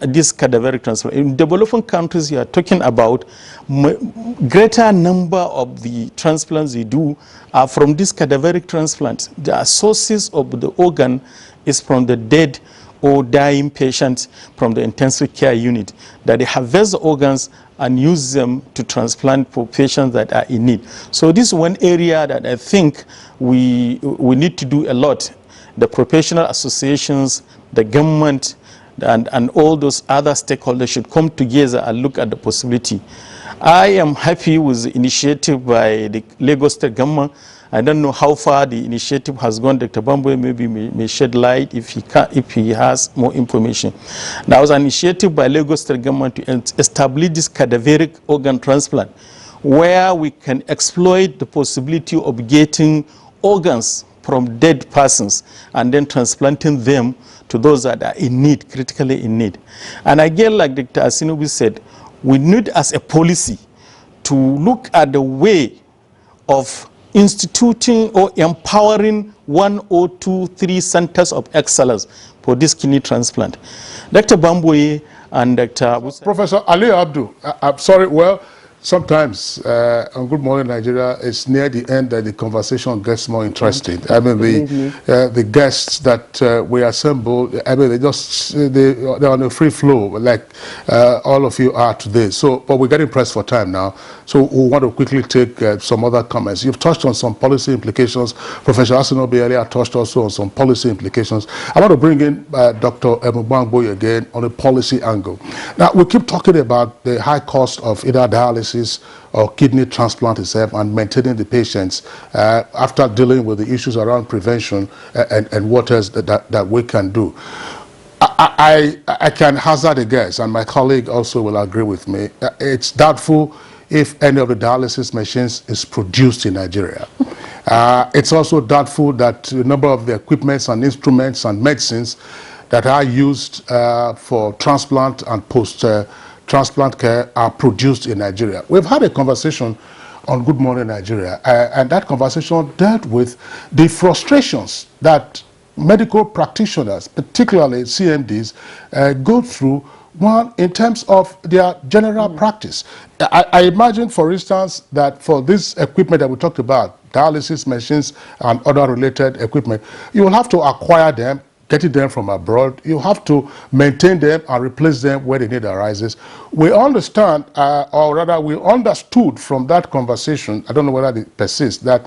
this cadaveric transplant. In developing countries, you are talking about greater number of the transplants they do are from this cadaveric transplant. The sources of the organ is from the dead or dying patients from the intensive care unit, that they harvest the organs and use them to transplant for patients that are in need. So this is one area that I think we need to do a lot. The professional associations, the government, and all those other stakeholders should come together and look at the possibility. I am happy with the initiative by the Lagos State government. I don't know how far the initiative has gone. Dr. Bamboy maybe may shed light if he has more information. There was an initiative by Lagos State government to establish this cadaveric organ transplant, where we can exploit the possibility of getting organs from dead persons and then transplanting them to those that are in need, critically in need. And again, like Dr. Asinubi said, we need as a policy to look at the way of instituting or empowering 1 or 2, 3 centers of excellence for this kidney transplant. Dr. Bamboye and Dr. Professor Ali Abdu, I'm sorry, well, sometimes on Good Morning Nigeria, it's near the end that the conversation gets more interesting. I mean, the guests that we assemble, I mean, they're on a free flow, like all of you are today. So, but we're getting pressed for time now. So we want to quickly take some other comments. You've touched on some policy implications. Professor Asinobi earlier touched also on some policy implications. I want to bring in Dr. Emubangboy again on a policy angle. Now, we keep talking about the high cost of either dialysis or kidney transplant itself and maintaining the patients after dealing with the issues around prevention and what else that we can do. I can hazard a guess, and my colleague also will agree with me. It's doubtful if any of the dialysis machines is produced in Nigeria. It's also doubtful that the number of the equipments and instruments and medicines that are used for transplant and post-transplant care are produced in Nigeria. We've had a conversation on Good Morning Nigeria, and that conversation dealt with the frustrations that medical practitioners, particularly CMDs, go through, one, in terms of their general practice. I imagine, for instance, that for this equipment that we talked about, dialysis machines and other related equipment, you will have to acquire them, getting them from abroad. You have to maintain them and replace them where the need arises. We understand, or rather we understood from that conversation, I don't know whether it persists, that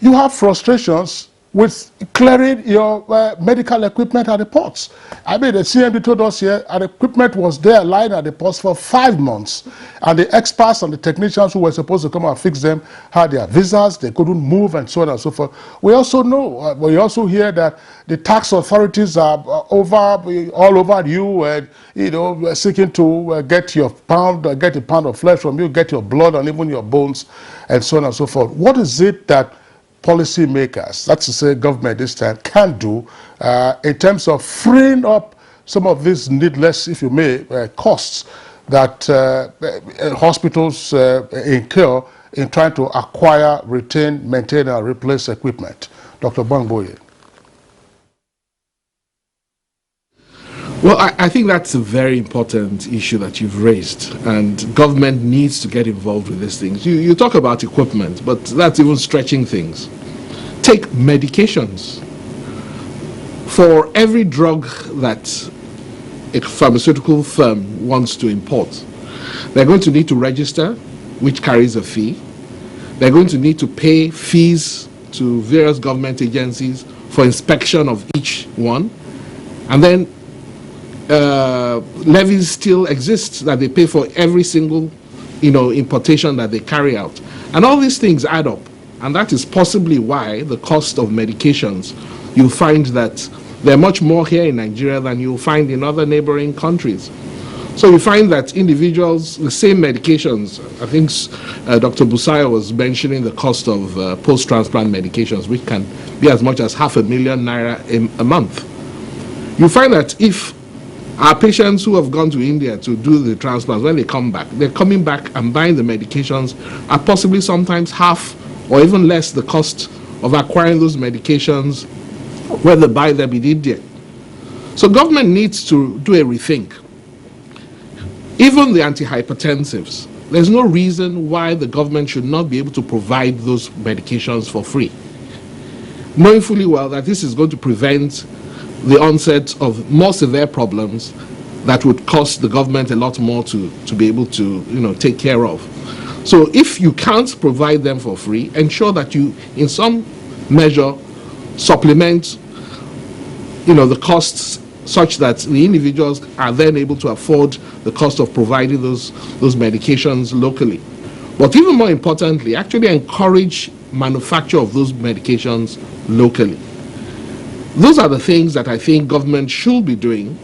you have frustrations with clearing your medical equipment at the ports. I mean, the CMD told us here, and the equipment was there lying at the ports for 5 months. And the experts and the technicians who were supposed to come and fix them had their visas, they couldn't move, and so on and so forth. We also know, we also hear that the tax authorities are all over you, and seeking to get your pound, get a pound of flesh from you, get your blood and even your bones, and so on and so forth. What is it that policy makers, that's to say government this time, can do in terms of freeing up some of these needless, if you may, costs that hospitals incur in trying to acquire, retain, maintain, and replace equipment? Dr. Bangboye. Well, I think that's a very important issue that you've raised, and government needs to get involved with these things. You talk about equipment, but that's even stretching things. Take medications. For every drug that a pharmaceutical firm wants to import, they're going to need to register, which carries a fee. They're going to need to pay fees to various government agencies for inspection of each one. And then levies still exist that they pay for every single, importation that they carry out. And all these things add up. And that is possibly why the cost of medications, you'll find that they're much more here in Nigeria than you'll find in other neighboring countries. So you find that individuals, the same medications, I think Dr. Busayo was mentioning the cost of post-transplant medications, which can be as much as £500,000 naira a month. You find that if our patients who have gone to India to do the transplants, when they come back, they're coming back and buying the medications at possibly sometimes half or even less the cost of acquiring those medications when they buy them in India. So government needs to do a rethink. Even the antihypertensives, there's no reason why the government should not be able to provide those medications for free, knowing fully well that this is going to prevent the onset of more severe problems that would cost the government a lot more to be able to take care of. So if you can't provide them for free, ensure that you in some measure supplement the costs such that the individuals are then able to afford the cost of providing those medications locally. But even more importantly, actually encourage manufacture of those medications locally. Those are the things that I think government should be doing.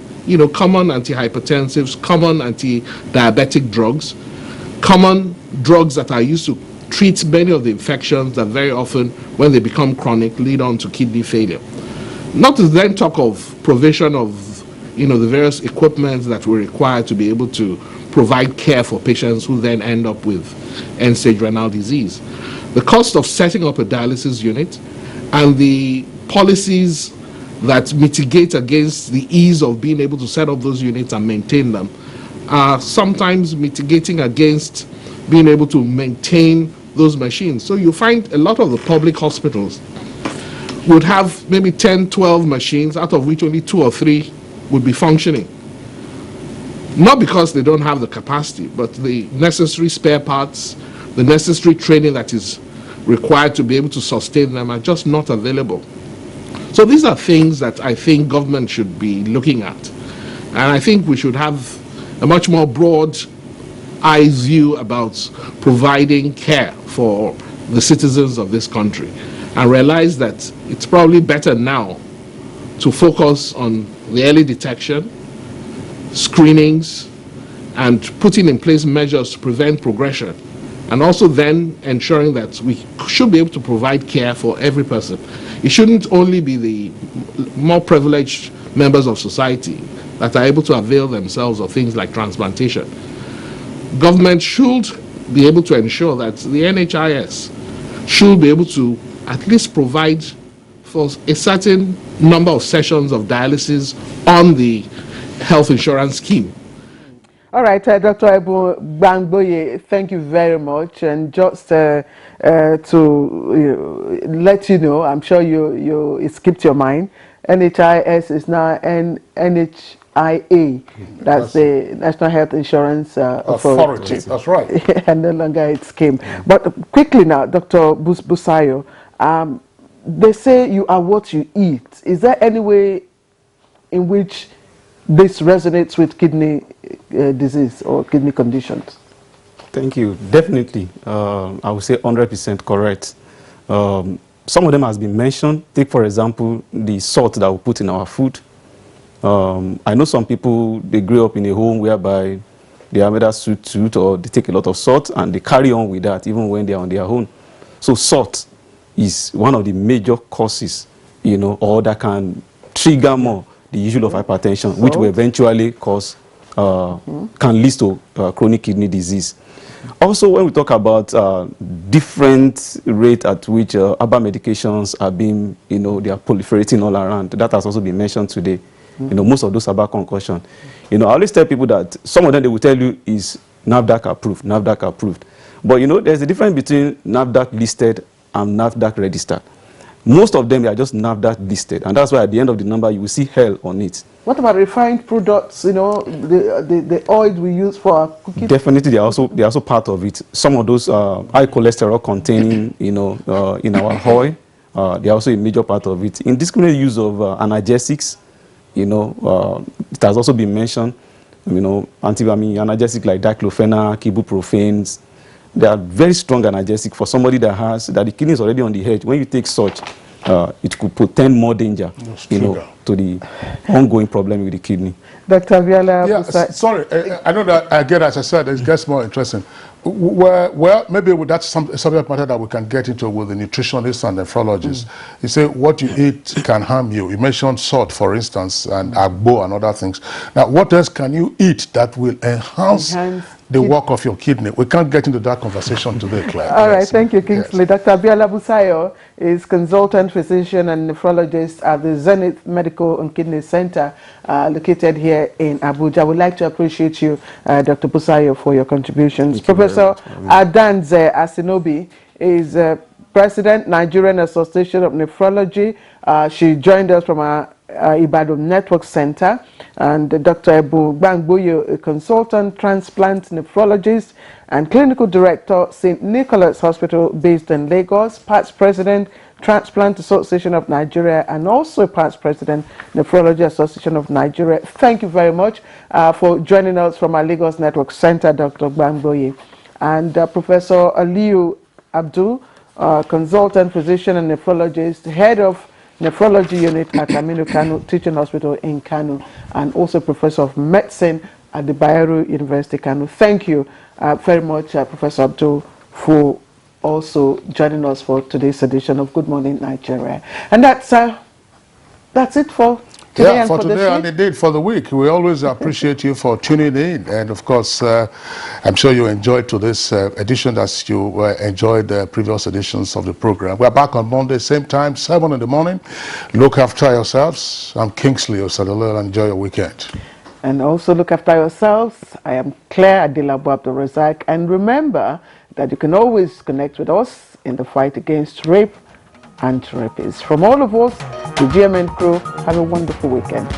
Common antihypertensives, common anti-diabetic drugs, common drugs that are used to treat many of the infections that very often, when they become chronic, lead on to kidney failure. Not to then talk of provision of, the various equipment that we require to be able to provide care for patients who then end up with end-stage renal disease. The cost of setting up a dialysis unit and the policies that mitigate against the ease of being able to set up those units and maintain them are sometimes mitigating against being able to maintain those machines. So you find a lot of the public hospitals would have maybe 10, 12 machines, out of which only 2 or 3 would be functioning. Not because they don't have the capacity, but the necessary spare parts, the necessary training that is required to be able to sustain them are just not available. So these are things that I think government should be looking at. And I think we should have a much more broad-eye view about providing care for the citizens of this country, and realize that it's probably better now to focus on the early detection, screenings, and putting in place measures to prevent progression, and also then ensuring that we should be able to provide care for every person. It shouldn't only be the more privileged members of society that are able to avail themselves of things like transplantation. Government should be able to ensure that the NHIS should be able to at least provide for a certain number of sessions of dialysis on the health insurance scheme. All right, Dr. Bangboye, thank you very much. And just to let you know, I'm sure it skipped your mind, NHIS is now NHIA. That's the National Health Insurance Authority. That's right. And no longer its scheme. But quickly now, Dr. Busayo, they say you are what you eat. Is there any way in which this resonates with kidney disease or kidney conditions? Thank you. Definitely. I would say 100% correct. Some of them has been mentioned. Take, for example, the salt that we put in our food. I know some people, they grew up in a home whereby they have either sweet tooth or they take a lot of salt and they carry on with that even when they are on their own. So salt is one of the major causes, you know, or that can trigger more the issue of hypertension, which will eventually cause, can lead to chronic kidney disease. Also, when we talk about different rate at which herbal medications are being, you know, they are proliferating all around, that has also been mentioned today. You know, most of those herbal concussion. You know, I always tell people that some of them they will tell you is NAFDAC approved, NAFDAC approved. But you know, there's a difference between NAFDAC listed and NAFDAC registered. Most of them are just NAFDAC listed, and that's why at the end of the number you will see hell on it. What about refined products, you know, the oil we use for our cooking? Definitely, they're also part of it. Some of those high cholesterol containing, you know, in our oil, they're also a major part of it. Indiscriminate use of analgesics, you know, it has also been mentioned, you know, analgesic like diclofenac, ibuprofens. They are very strong analgesic for somebody that the kidney is already on the edge. When you take such, it could portend more danger, you know, to the ongoing problem with the kidney. Dr. Abiola, yeah, sorry, I know that again, as I said, it gets more interesting. Well, maybe that's some subject matter that we can get into with the nutritionists and nephrologists. You say what you eat can harm you. You mentioned salt, for instance, and agbo and other things. Now, what else can you eat that will enhance the work of your kidney? We can't get into that conversation today, Claire. All right, thank you, Kingsley. Yes. Dr. Abiola Busayo is consultant physician and nephrologist at the Zenith Medical and Kidney Center located here in Abuja. I would like to appreciate you, Dr. Busayo, for your contributions. Professor Adanze Asinobi is President, Nigerian Association of Nephrology. She joined us from our Ibadan Network Center, and Dr. Ebu Gbangboyo, a consultant transplant nephrologist and clinical director, St. Nicholas Hospital based in Lagos, past president, Transplant Association of Nigeria, and also past president, Nephrology Association of Nigeria. Thank you very much for joining us from our Lagos Network Center, Dr. Gbangboyo. And Professor Aliyu Abdul, consultant physician and nephrologist, head of nephrology unit at Aminu Kano Teaching Hospital in Kano, and also professor of medicine at the Bayero University, Kano. Thank you very much, Professor Abdul, for also joining us for today's edition of Good Morning Nigeria. And that's it for today. Yeah, and for today and week. indeed for the week. We always appreciate you for tuning in, and of course, I'm sure you enjoyed today's edition as you enjoyed the previous editions of the program. We're back on Monday, same time, 7 in the morning. Look after yourselves. I'm Kingsley Osadolo, and enjoy your weekend. And also look after yourselves. I am Claire Adilabu Abdul Razak, and remember that you can always connect with us in the fight against rape and rapists. From all of us, the GMN crew, have a wonderful weekend.